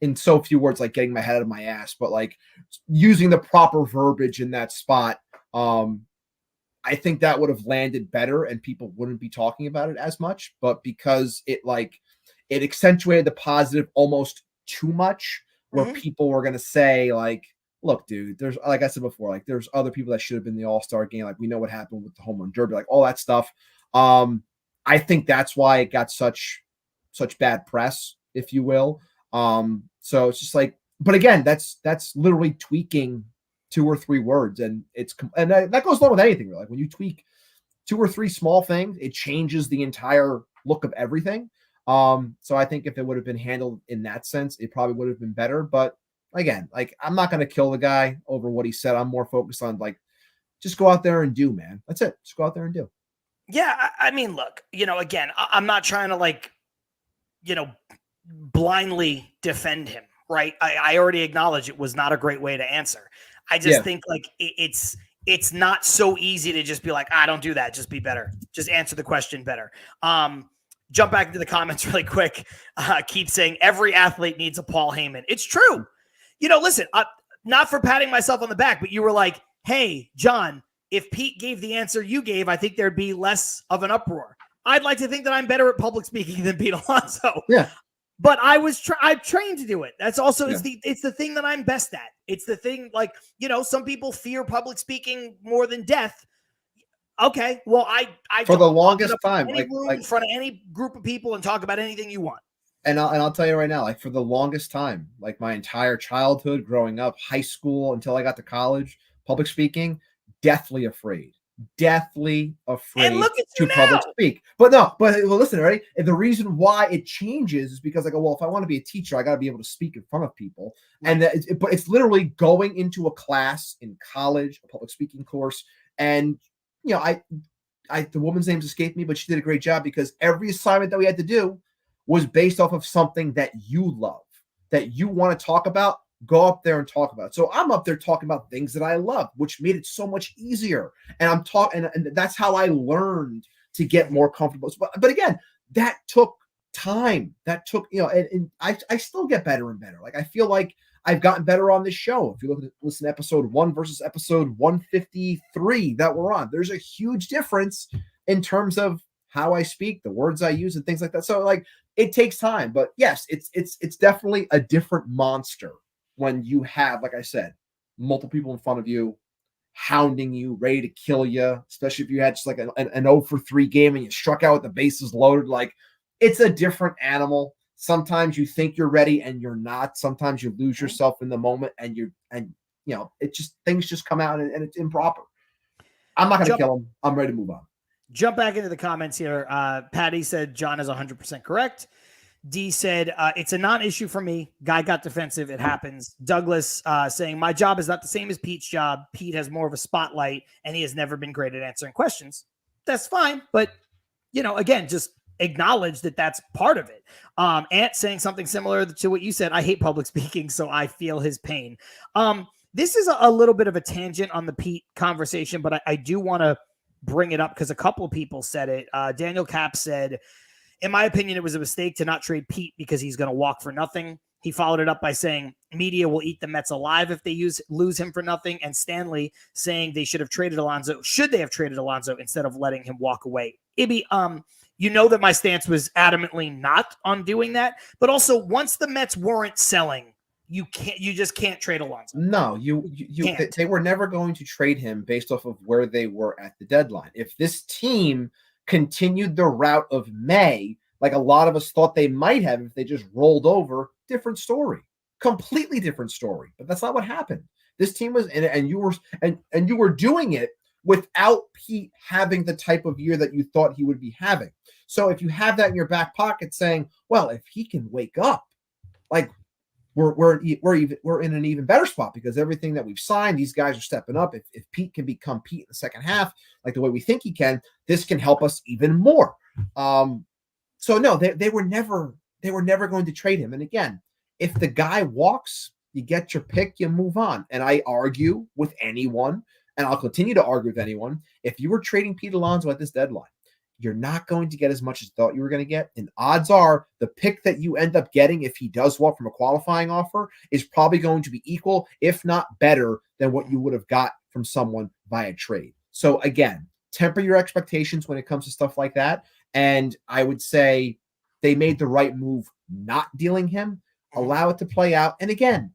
S4: in so few words, like getting my head out of my ass, but like using the proper verbiage in that spot. I think that would have landed better and people wouldn't be talking about it as much, but because it accentuated the positive almost too much, where people were going to say like, look, dude, there's, like I said before, like there's other people that should have been in the All-Star game. Like we know what happened with the home run derby, like all that stuff. I think that's why it got such such bad press, if you will. So it's just like, but again, that's literally tweaking 2 or 3 words, and that goes along with anything. Really. Like when you tweak 2 or 3 small things, it changes the entire look of everything. So I think if it would have been handled in that sense, it probably would have been better. But again, like I'm not going to kill the guy over what he said. I'm more focused on like, just go out there and do, man. That's it. Just go out there and do.
S3: Yeah. I mean, look, again, I'm not trying to like, blindly defend him, right? I already acknowledge it was not a great way to answer. I just think like it's not so easy to just be like, don't do that. Just be better. Just answer the question better. Jump back into the comments really quick. Keep saying every athlete needs a Paul Heyman. It's true. Listen, not for patting myself on the back, but you were like, hey, John, if Pete gave the answer you gave, I think there'd be less of an uproar. I'd like to think that I'm better at public speaking than Pete Alonso.
S4: Yeah.
S3: But I've trained to do it. That's also it's the thing that I'm best at. It's the thing, like, some people fear public speaking more than death. Okay, well, I
S4: for the longest time,
S3: like in front of any group of people and talk about anything you want.
S4: And I'll tell you right now, like for the longest time, like my entire childhood, growing up, high school until I got to college, public speaking, deathly afraid to public speak. But listen, ready? And the reason why it changes is because I go, well, if I want to be a teacher, I got to be able to speak in front of people. Right. But it's literally going into a class in college, a public speaking course, and the woman's name's escaped me, but she did a great job because every assignment that we had to do was based off of something that you love, that you want to talk about. Go up there and talk about it. So I'm up there talking about things that I love, which made it so much easier. And I'm talking, and that's how I learned to get more comfortable. But again, that took time. That took, and I still get better and better. Like I feel like I've gotten better on this show. If you listen to episode 1 versus episode 153 that we're on, there's a huge difference in terms of how I speak, the words I use, and things like that. So like it takes time, but yes, it's definitely a different monster when you have, like I said, multiple people in front of you, hounding you, ready to kill you, especially if you had just like an 0 for 3 game and you struck out with the bases loaded. Like it's a different animal. Sometimes you think you're ready and you're not. Sometimes you lose yourself in the moment and it just, things just come out and it's improper. I'm not going to kill him. I'm ready to move on.
S3: Jump back into the comments here. Patty said John is 100% correct. D said, it's a non-issue for me. Guy got defensive. It happens. Douglas saying, my job is not the same as Pete's job. Pete has more of a spotlight, and he has never been great at answering questions. That's fine. But, again, just acknowledge that that's part of it. Ant saying something similar to what you said. I hate public speaking, so I feel his pain. This is a little bit of a tangent on the Pete conversation, but I do want to bring it up because a couple of people said it. Daniel Cap said, in my opinion, it was a mistake to not trade Pete because he's going to walk for nothing. He followed it up by saying media will eat the Mets alive if they lose him for nothing. And Stanley saying they should have traded Alonso. Should they have traded Alonso instead of letting him walk away? Ibby, that my stance was adamantly not on doing that. But also, once the Mets weren't selling, you just can't trade Alonso.
S4: No, they were never going to trade him based off of where they were at the deadline. If this team continued the route of May, like a lot of us thought they might have if they just rolled over, different story, completely different story. But that's not what happened. This team was in it, and you were doing it without Pete having the type of year that you thought he would be having. So if you have that in your back pocket, saying, "Well, if he can wake up, like we're in an even better spot because everything that we've signed, these guys are stepping up. If Pete can become Pete in the second half, like the way we think he can, this can help us even more." So no, they were never going to trade him. And again, if the guy walks, you get your pick, you move on. And I argue with anyone, and I'll continue to argue with anyone. If you were trading Pete Alonso at this deadline, you're not going to get as much as you thought you were going to get. And odds are the pick that you end up getting, if he does walk from a qualifying offer, is probably going to be equal, if not better, than what you would have got from someone via trade. So again, temper your expectations when it comes to stuff like that. And I would say they made the right move not dealing him, allow it to play out. And again,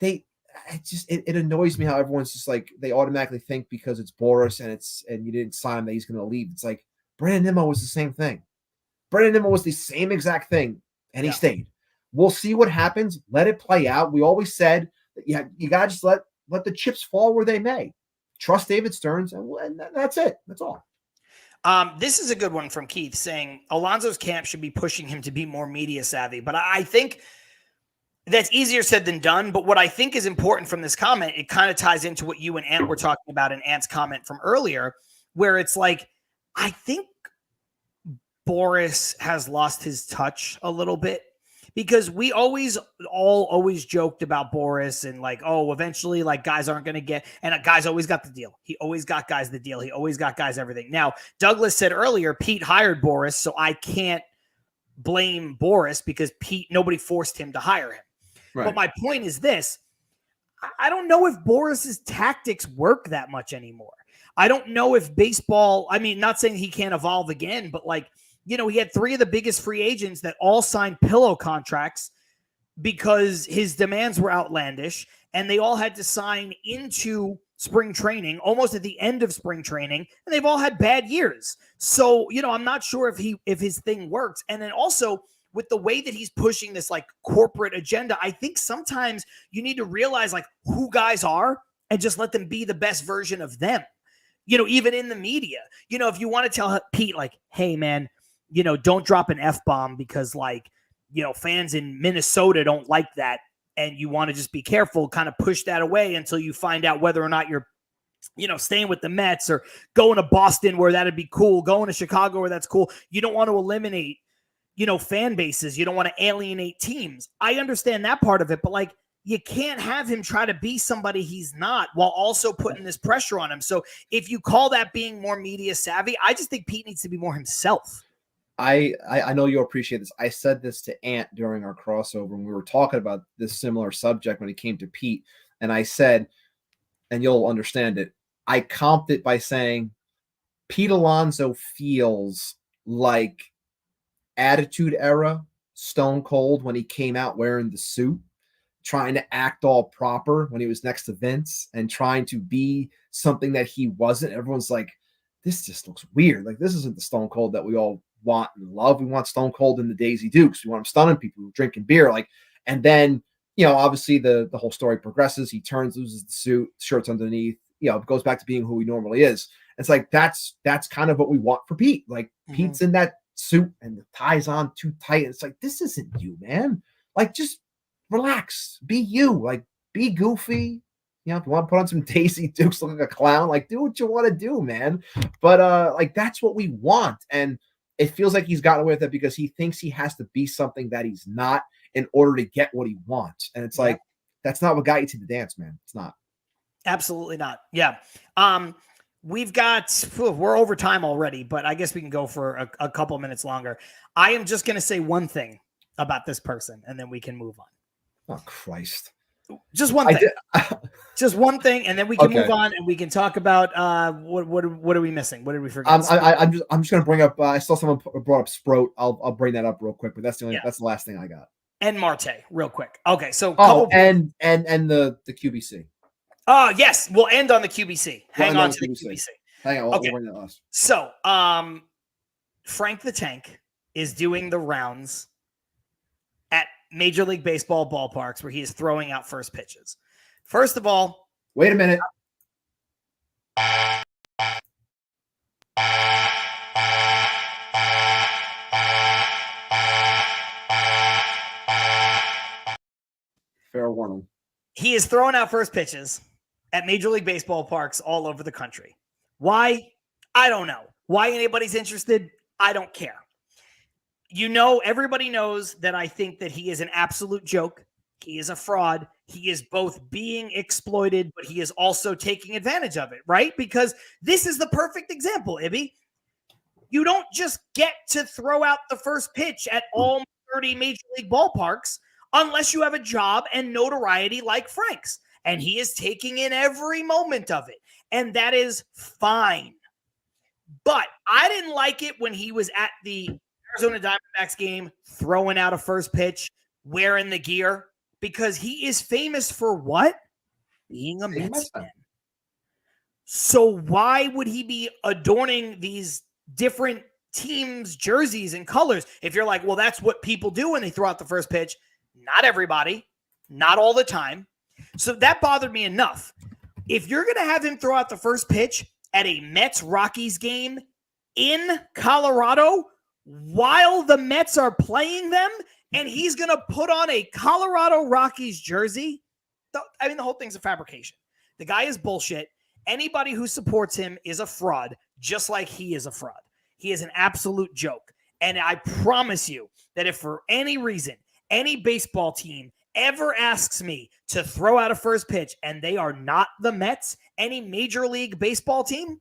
S4: it annoys me how everyone's just like, they automatically think because it's Boris and you didn't sign him that he's going to leave. It's like, Brandon Nimmo was the same thing. Brendan Nimmo was the same exact thing, and he stayed. We'll see what happens. Let it play out. We always said that you got to just let the chips fall where they may. Trust David Stearns, and that's it. That's all.
S3: This is a good one from Keith saying Alonso's camp should be pushing him to be more media savvy. But I think that's easier said than done. But what I think is important from this comment, it kind of ties into what you and Ant were talking about in Ant's comment from earlier, where it's like, I think Boris has lost his touch a little bit, because we always joked about Boris and like, oh, eventually like guys aren't going to get, and guys always got the deal. He always got guys the deal. He always got guys everything. Now, Douglas said earlier, Pete hired Boris, so I can't blame Boris because nobody forced him to hire him. Right. But my point is this, I don't know if Boris's tactics work that much anymore. I don't know if baseball, I mean, not saying he can't evolve again, but like, you know, he had 3 of the biggest free agents that all signed pillow contracts because his demands were outlandish, and they all had to sign into spring training, almost at the end of spring training, and they've all had bad years. So, you know, I'm not sure if his thing works. And then also with the way that he's pushing this like corporate agenda, I think sometimes you need to realize like who guys are and just let them be the best version of them. You know, even in the media, you know, if you want to tell Pete like, hey man, you know, don't drop an F-bomb because like, you know, fans in Minnesota don't like that. And you want to just be careful, kind of push that away until you find out whether or not you're, you know, staying with the Mets or going to Boston where that'd be cool, going to Chicago where that's cool. You don't want to eliminate, you know, fan bases. You don't want to alienate teams. I understand that part of it, but like, you can't have him try to be somebody he's not while also putting this pressure on him. So if you call that being more media savvy, I just think Pete needs to be more himself.
S4: I know you'll appreciate this. I said this to Ant during our crossover when we were talking about this similar subject when it came to Pete. And I said, and you'll understand it, I comped it by saying Pete Alonso feels like Attitude Era Stone Cold when he came out wearing the suit, trying to act all proper when he was next to Vince and trying to be something that he wasn't. Everyone's like, this just looks weird. Like, this isn't the Stone Cold that we all want and love. We want Stone Cold in the Daisy Dukes. We want him stunning people, drinking beer. Like, and then, you know, obviously the whole story progresses. He turns, loses the suit, shirts underneath, you know, goes back to being who he normally is. It's like, that's kind of what we want for Pete. Like, Pete's in that suit and the tie's on too tight. And it's like, this isn't you, man. Like, just relax, be you, like, be goofy. You know, if you want to put on some Daisy Dukes, look like a clown, like, do what you want to do, man. But like, that's what we want. And it feels like he's gotten away with it because he thinks he has to be something that he's not in order to get what he wants. And it's like, that's not what got you to the dance, man. It's not.
S3: Absolutely not. Yeah. We're over time already, but I guess we can go for a couple minutes longer. I am just going to say one thing about this person, and then we can move on.
S4: Oh, Christ.
S3: Just one thing. Just one thing, and then we can move on, and we can talk about what are we missing? What did we forget?
S4: I'm just going to bring up. I saw someone brought up Sproat. I'll bring that up real quick, but that's the last thing I got.
S3: And Marte, real quick. Okay, so
S4: and the QBC.
S3: Oh yes, we'll end on the QBC. Hang on to the QBC.
S4: Hang on. We'll bring that last.
S3: So, Frank the Tank is doing the rounds at Major League Baseball ballparks where he is throwing out first pitches. First of all,
S4: wait a minute. Fair warning.
S3: He is throwing out first pitches at Major League Baseball parks all over the country. Why? I don't know. Why anybody's interested? I don't care. You know, everybody knows that I think that he is an absolute joke. He is a fraud. He is both being exploited, but he is also taking advantage of it, right? Because this is the perfect example, Ibby. You don't just get to throw out the first pitch at all 30 Major League ballparks unless you have a job and notoriety like Frank's. And he is taking in every moment of it. And that is fine. But I didn't like it when he was at the Arizona Diamondbacks game, throwing out a first pitch, wearing the gear, because he is famous for what? Being a Mets fan. So why would he be adorning these different teams' jerseys and colors. If you're like, well, that's what people do when they throw out the first pitch. Not everybody, not all the time. So that bothered me enough. If you're going to have him throw out the first pitch at a Mets-Rockies game in Colorado while the Mets are playing them, and he's going to put on a Colorado Rockies jersey, I mean, the whole thing's a fabrication. The guy is bullshit. Anybody who supports him is a fraud, just like he is a fraud. He is an absolute joke. And I promise you that if for any reason, any baseball team ever asks me to throw out a first pitch and they are not the Mets, any Major League Baseball team,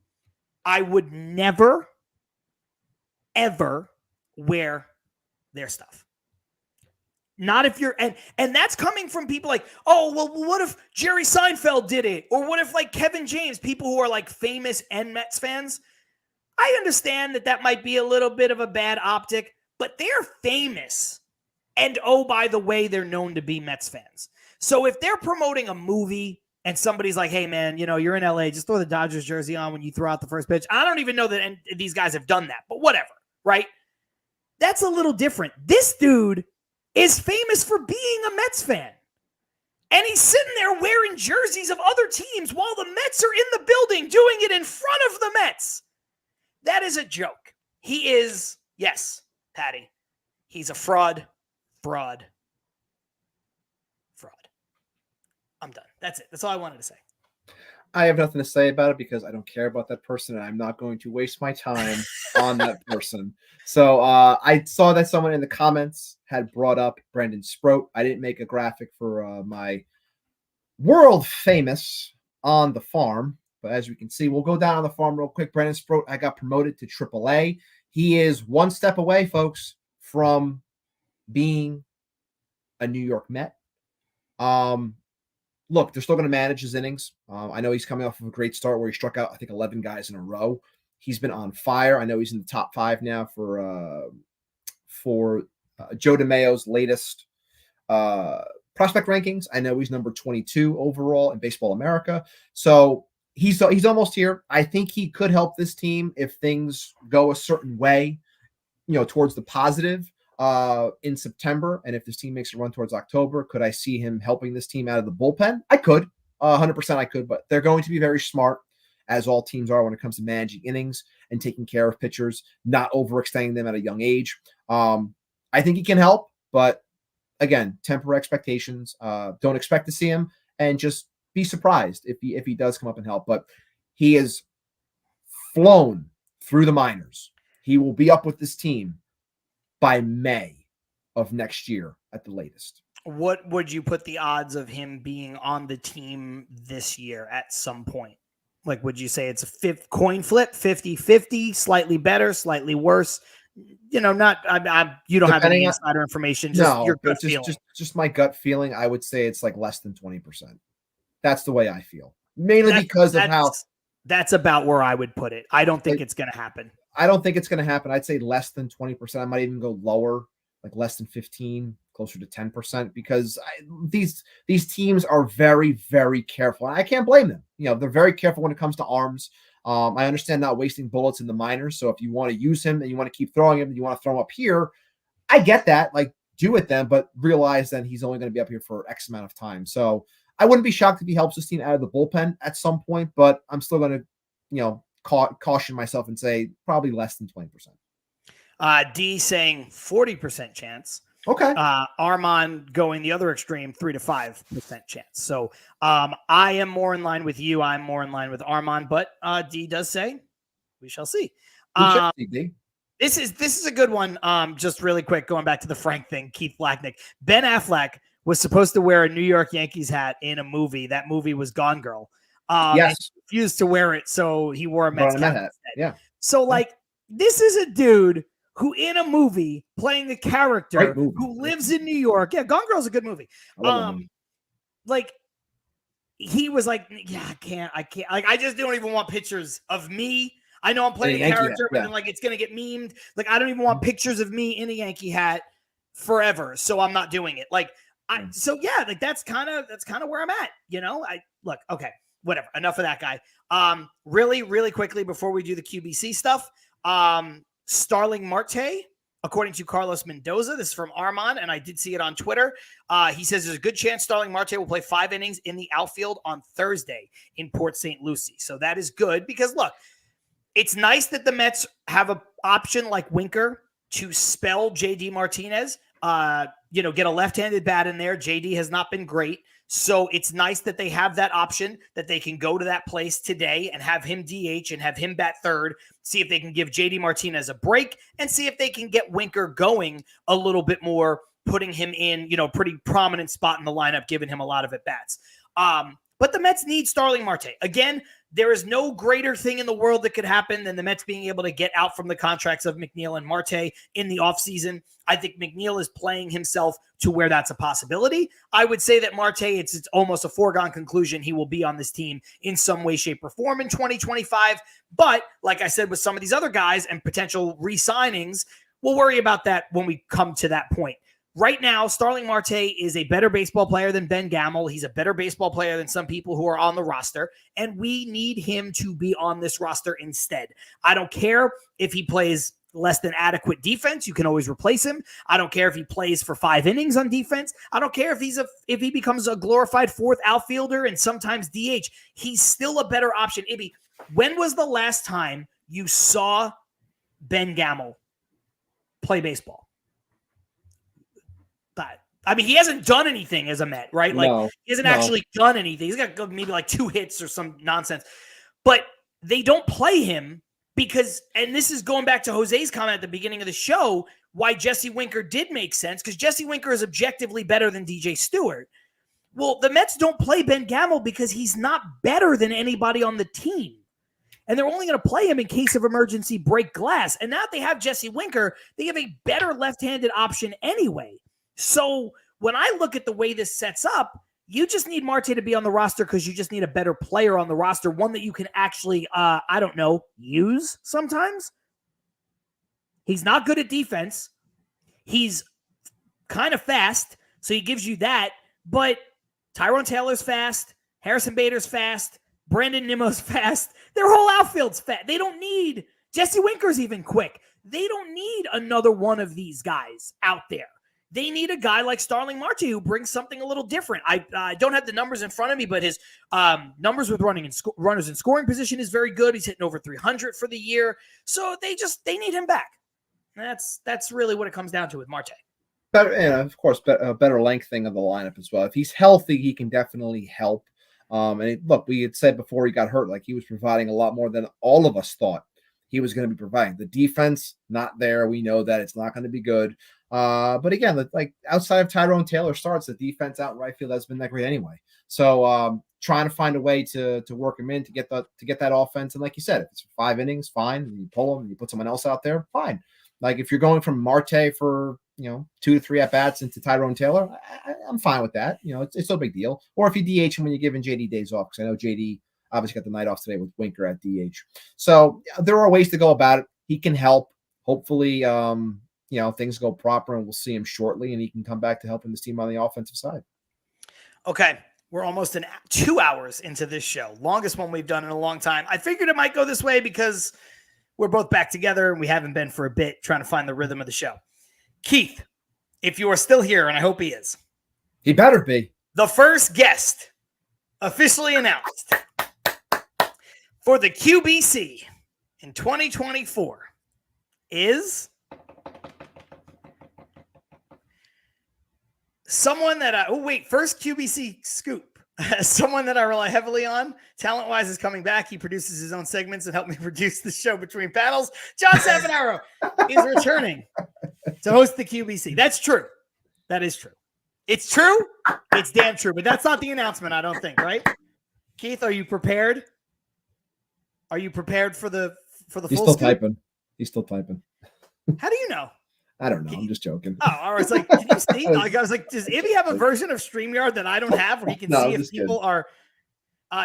S3: I would never, ever wear their stuff. Not if you're, and that's coming from people like, oh, well, what if Jerry Seinfeld did it? Or what if like Kevin James, people who are like famous and Mets fans? I understand that might be a little bit of a bad optic, but they're famous. And oh, by the way, they're known to be Mets fans. So if they're promoting a movie and somebody's like, hey, man, you know, you're in LA, just throw the Dodgers jersey on when you throw out the first pitch. I don't even know that these guys have done that, but whatever, right? That's a little different. This dude is famous for being a Mets fan. And he's sitting there wearing jerseys of other teams while the Mets are in the building doing it in front of the Mets. That is a joke. He is, yes, Patty, he's a fraud. I'm done. That's it. That's all I wanted to say.
S4: I have nothing to say about it because I don't care about that person and I'm not going to waste my time on that person. So I saw that someone in the comments had brought up Brandon Sproat. I didn't make a graphic for my world famous On the Farm, but as we can see, we'll go down on the farm real quick. Brandon Sproat, I got promoted to AAA. He is one step away, folks, from being a New York Met. Look, they're still going to manage his innings. I know he's coming off of a great start where he struck out, I think, 11 guys in a row. He's been on fire. I know he's in the top 5 now for Joe DeMayo's latest prospect rankings. I know he's number 22 overall in Baseball America. So he's almost here. I think he could help this team if things go a certain way, you know, towards the positive. In September, and if this team makes a run towards October, could I see him helping this team out of the bullpen? I could, 100% I could, but they're going to be very smart, as all teams are when it comes to managing innings and taking care of pitchers, not overextending them at a young age. I think he can help, but again, temper expectations. Don't expect to see him, and just be surprised if he does come up and help. But he is flown through the minors. He will be up with this team by May of next year at the latest.
S3: What would you put the odds of him being on the team this year at some point? Like, would you say it's a fifth coin flip, 50-50, slightly better, slightly worse? You know, not, you don't have any insider information. Just
S4: no,
S3: your gut feeling.
S4: Just my gut feeling. I would say it's like less than 20%. That's the way I feel. Mainly because of how.
S3: That's about where I would put it. I don't think it's going to happen.
S4: I don't think it's going to happen. I'd say less than 20%. I might even go lower, like less than 15, closer to 10%, because these teams are very, very careful. And I can't blame them. You know, they're very careful when it comes to arms. I understand not wasting bullets in the minors. So if you want to use him and you want to keep throwing him and you want to throw him up here, I get that. Like, do it then, but realize that he's only going to be up here for X amount of time. So I wouldn't be shocked if he helps this team out of the bullpen at some point, but I'm still going to, you know, caution myself and say probably less than 20%.
S3: D saying 40% chance.
S4: Okay.
S3: Armand going the other extreme, 3 to 5% chance. So I am more in line with you. I'm more in line with Armand, but D does say we shall see. This is a good one. Just really quick, going back to the Frank thing, Keith Blacknick. Ben Affleck was supposed to wear a New York Yankees hat in a movie. That movie was Gone Girl.
S4: Yes.
S3: He refused to wear it, so he wore a Mets hat.
S4: Yeah.
S3: So, like, this is a dude who, in a movie, playing a character who lives in New York. Yeah, Gone Girl's a good movie. Like, he was like, yeah, I can't. Like, I just don't even want pictures of me. I know I'm playing a character, but then, like, it's going to get memed. Like, I don't even want pictures of me in a Yankee hat forever, so I'm not doing it. Like, so yeah, like, that's kind of where I'm at, you know? Okay. Whatever. Enough of that guy. Really, really quickly before we do the QBC stuff. Starling Marte, according to Carlos Mendoza. This is from Armand, and I did see it on Twitter. He says there's a good chance Starling Marte will play 5 innings in the outfield on Thursday in Port St. Lucie. So that is good because, look, it's nice that the Mets have an option like Winker to spell JD Martinez, get a left-handed bat in there. JD has not been great. So it's nice that they have that option, that they can go to that place today and have him DH and have him bat third, see if they can give JD Martinez a break and see if they can get Winker going a little bit more, putting him in, pretty prominent spot in the lineup, giving him a lot of at-bats. But the Mets need Starling Marte. Again, there is no greater thing in the world that could happen than the Mets being able to get out from the contracts of McNeil and Marte in the offseason. I think McNeil is playing himself to where that's a possibility. I would say that Marte, it's almost a foregone conclusion he will be on this team in some way, shape, or form in 2025. But like I said, with some of these other guys and potential re-signings, we'll worry about that when we come to that point. Right now, Starling Marte is a better baseball player than Ben Gamel. He's a better baseball player than some people who are on the roster, and we need him to be on this roster instead. I don't care if he plays less than adequate defense. You can always replace him. I don't care if he plays for 5 innings on defense. I don't care if he becomes a glorified 4th outfielder and sometimes DH. He's still a better option. Ibby, when was the last time you saw Ben Gamel play baseball? But he hasn't done anything as a Met, right? He hasn't actually done anything. He's got maybe 2 hits or some nonsense. But they don't play him because, and this is going back to Jose's comment at the beginning of the show, why Jesse Winker did make sense, because Jesse Winker is objectively better than DJ Stewart. Well, the Mets don't play Ben Gamel because he's not better than anybody on the team. And they're only going to play him in case of emergency break glass. And now that they have Jesse Winker, they have a better left-handed option anyway. So when I look at the way this sets up, you just need Marte to be on the roster because you just need a better player on the roster, one that you can actually, use sometimes. He's not good at defense. He's kind of fast, so he gives you that. But Tyrone Taylor's fast. Harrison Bader's fast. Brandon Nimmo's fast. Their whole outfield's fast. They don't need – Jesse Winker's even quick. They don't need another one of these guys out there. They need a guy like Starling Marte who brings something a little different. I don't have the numbers in front of me, but his numbers with runners in scoring position is very good. He's hitting over 300 for the year. So they need him back. That's really what it comes down to with Marte.
S4: Better, and of course, a better lengthening of the lineup as well. If he's healthy, he can definitely help. Look, we had said before he got hurt, he was providing a lot more than all of us thought he was going to be providing. The defense, not there. We know that it's not going to be good. But again, outside of Tyrone Taylor starts, the defense out in right field has been that great anyway. So trying to find a way to work him in to get that offense. And like you said, if it's 5 innings, fine. And you pull him and you put someone else out there, fine. If you're going from Marte for 2 to 3 at bats into Tyrone Taylor, I'm fine with that. It's no big deal. Or if you DH him when you're giving JD days off, because I know JD obviously got the night off today with Winker at DH. So there are ways to go about it. He can help. Hopefully, things go proper and we'll see him shortly and he can come back to helping this team on the offensive side.
S3: Okay. We're almost 2 hours into this show. Longest one we've done in a long time. I figured it might go this way because we're both back together and we haven't been for a bit trying to find the rhythm of the show. Keith, if you are still here, and I hope he is.
S4: He better be.
S3: The first guest officially announced for the QBC in 2024 is someone that first QBC scoop. Someone that I rely heavily on, talent-wise, is coming back. He produces his own segments and helped me produce the show between panels. John Saponaro is returning to host the QBC. That's true. That is true. It's true. It's damn true. But that's not the announcement, I don't think, right? Keith, are you prepared? Are you prepared for the full
S4: still
S3: scoop?
S4: typing. He's still typing.
S3: How do you know?
S4: I don't know. I'm just joking.
S3: Oh, I was like, can you see? I was like, does Ibby have a version of StreamYard that I don't have where he can see if people are?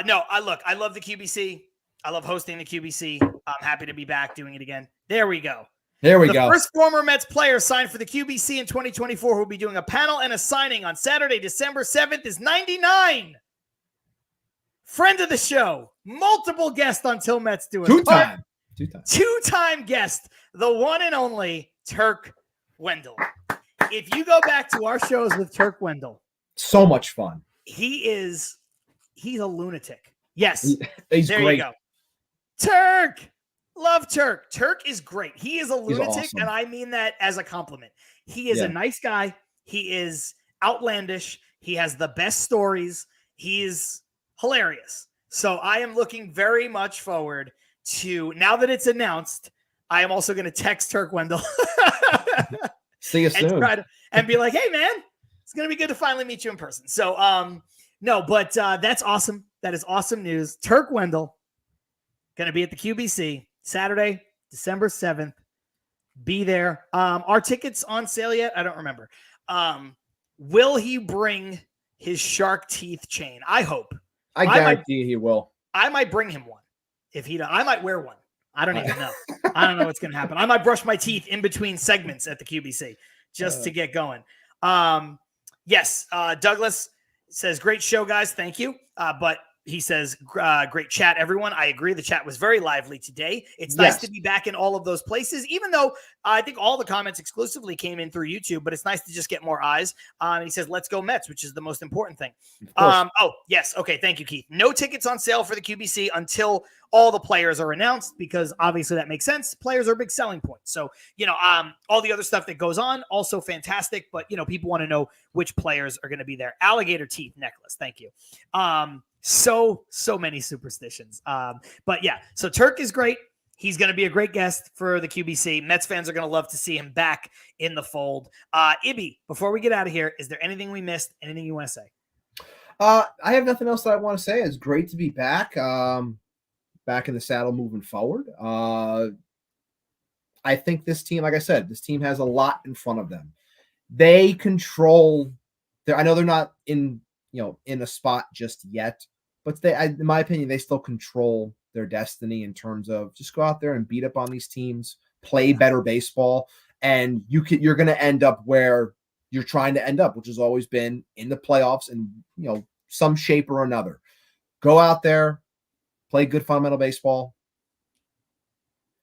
S3: No, I love the QBC. I love hosting the QBC. I'm happy to be back doing it again. There we go. The first former Mets player signed for the QBC in 2024 who will be doing a panel and a signing on Saturday, December 7th is 99. Friend of the show, multiple guests on Til Mets Do Us. Two-time guest, the one and only Turk Wendell. If you go back to our shows with Turk Wendell,
S4: so much fun.
S3: He's a lunatic. Yes.
S4: He's
S3: there
S4: great.
S3: You go. Turk. Love Turk. Turk is great. He is a lunatic,
S4: awesome.
S3: and I mean that as a compliment. He is a nice guy. He is outlandish. He has the best stories. He is hilarious. So I am looking very much forward to, now that it's announced, I am also going to text Turk Wendell.
S4: See you soon.
S3: And be like, hey, man, it's going to be good to finally meet you in person. So, no, but that's awesome. That is awesome news. Turk Wendell going to be at the QBC Saturday, December 7th. Be there. Are tickets on sale yet? I don't remember. Will he bring his shark teeth chain? I hope.
S4: I guarantee he will.
S3: I might bring him one. If he does, I might wear one. I don't even know. I don't know what's going to happen. I might brush my teeth in between segments at the QBC just to get going. Yes, Douglas says, great show, guys. Thank you. But he says, great chat, everyone. I agree. The chat was very lively today. It's nice to be back in all of those places, even though I think all the comments exclusively came in through YouTube, but it's nice to just get more eyes. And he says, let's go Mets, which is the most important thing. Oh, yes. Okay. Thank you, Keith. No tickets on sale for the QBC until all the players are announced, because obviously that makes sense. Players are a big selling point. So, all the other stuff that goes on, also fantastic, but, people want to know which players are going to be there. Alligator teeth necklace. Thank you. So many superstitions. But yeah, so Turk is great. He's going to be a great guest for the QBC. Mets fans are going to love to see him back in the fold. Ibby, before we get out of here, is there anything we missed? Anything you want to say?
S4: I have nothing else that I want to say. It's great to be back. Back in the saddle moving forward. I think this team, like I said, this team has a lot in front of them. They control I know they're not in a spot just yet, but in my opinion, they still control their destiny in terms of just go out there and beat up on these teams, play better baseball, and you're going to end up where you're trying to end up, which has always been in the playoffs in some shape or another. Go out there, play good fundamental baseball,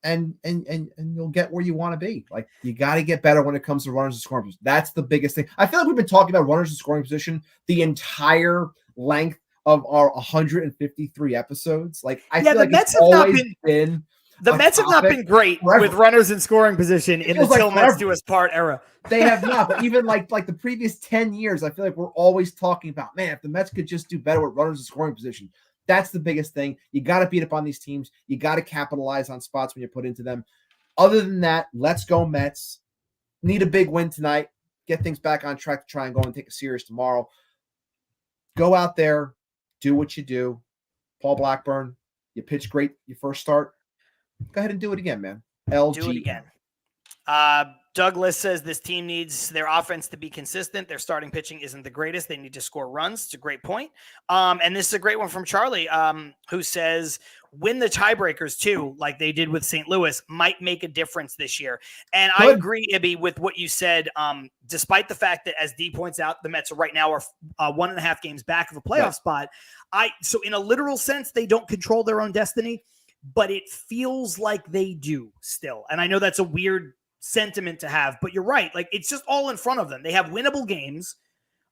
S4: and you'll get where you want to be. Like, you got to get better when it comes to runners in scoring position. That's the biggest thing. I feel like we've been talking about runners in scoring position the entire length of our 153 episodes. Like, I feel like it's always been
S3: the Mets have not been great with runners in scoring position in the Til Mets Do Us part era.
S4: They have not, but even like the previous 10 years, I feel like we're always talking about, man, if the Mets could just do better with runners in scoring position. That's the biggest thing. You got to beat up on these teams. You got to capitalize on spots when you put into them. Other than that, let's go Mets. Need a big win tonight. Get things back on track to try and go and take a series tomorrow. Go out there, do what you do. Paul Blackburn, you pitched great your first start. Go ahead and do it again, man. LG.
S3: Do it again. Douglas says this team needs their offense to be consistent. Their starting pitching isn't the greatest. They need to score runs. It's a great point. And this is a great one from Charlie, who says win the tiebreakers too, like they did with St. Louis, might make a difference this year. And I agree, Ibby, with what you said, despite the fact that, as D points out, the Mets right now are 1.5 games back of a playoff spot. So in a literal sense, they don't control their own destiny, but it feels like they do still. And I know that's a weird sentiment to have, but you're right. Like, it's just all in front of them. They have winnable games.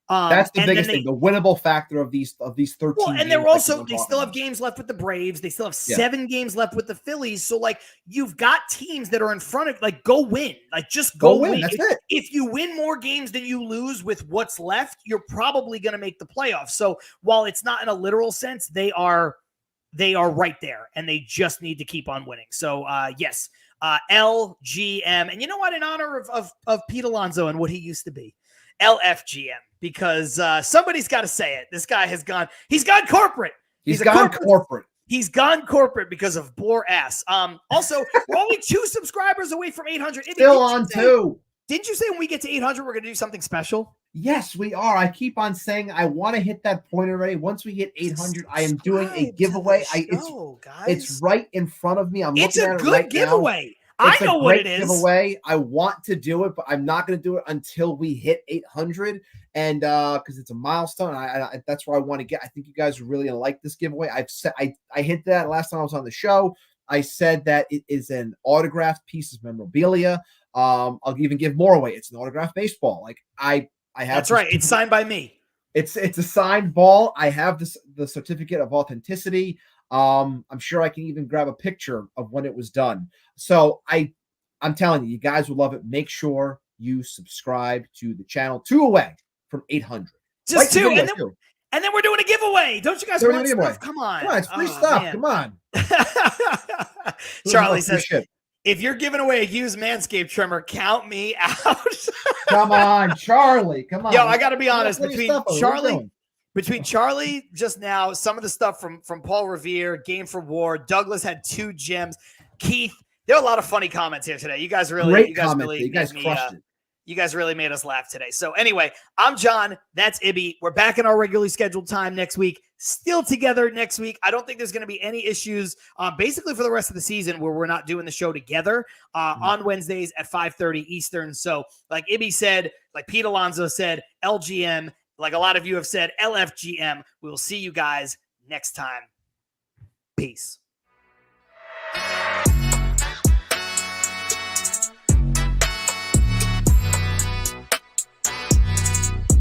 S4: That's the biggest thing, the winnable factor of these 13
S3: well, and
S4: games.
S3: they're also, they still have games left with the Braves. They still have 7 games left with the Phillies. So, like, you've got teams that are in front of, like, go win. Like, just go win.
S4: That's it.
S3: If you win more games than you lose with what's left, you're probably going to make the playoffs. So while it's not in a literal sense, they are right there, and they just need to keep on winning. So, yes. LGM, and you know what? In honor of Pete Alonso and what he used to be, LFGM, because somebody's got to say it. This guy he's gone corporate. He's gone corporate. He's gone corporate because of bore ass. Also, we're only 2 subscribers away from 800.
S4: Still on 2.
S3: Didn't you say when we get to 800, we're going to do something special?
S4: Yes, we are. I keep on saying I want to hit that point already. Once we hit 800, I am doing a giveaway. It's right in front of me.
S3: It's a good giveaway. I know what it is.
S4: Giveaway. I want to do it, but I'm not going to do it until we hit 800, and because it's a milestone. I that's where I want to get. I think you guys are really going to like this giveaway. I hinted at last time I was on the show. I said that it is an autographed piece of memorabilia. I'll even give more away. It's an autographed baseball. Like I have.
S3: That's right. It's signed by me.
S4: It's a signed ball. I have the certificate of authenticity. I'm sure I can even grab a picture of when it was done. So I'm telling you, you guys will love it. Make sure you subscribe to the channel. 2 away from 800.
S3: Just 2, and then we're doing a giveaway. Don't you guys want stuff? Come on.
S4: It's free stuff. Man. Come on.
S3: Charlie says, if you're giving away a used Manscaped trimmer, count me out.
S4: Come on, Charlie. Come on.
S3: Yo, I got to be honest. Between Charlie just now, some of the stuff from Paul Revere, Game for War, Douglas had 2 gems. Keith, there are a lot of funny comments here today. You guys really crushed it. You guys really made us laugh today. So anyway, I'm John. That's Ibby. We're back in our regularly scheduled time next week. Still together next week. I don't think there's going to be any issues basically for the rest of the season where we're not doing the show together on Wednesdays at 5:30 Eastern. So like Ibby said, like Pete Alonso said, LGM, like a lot of you have said, LFGM. We will see you guys next time. Peace.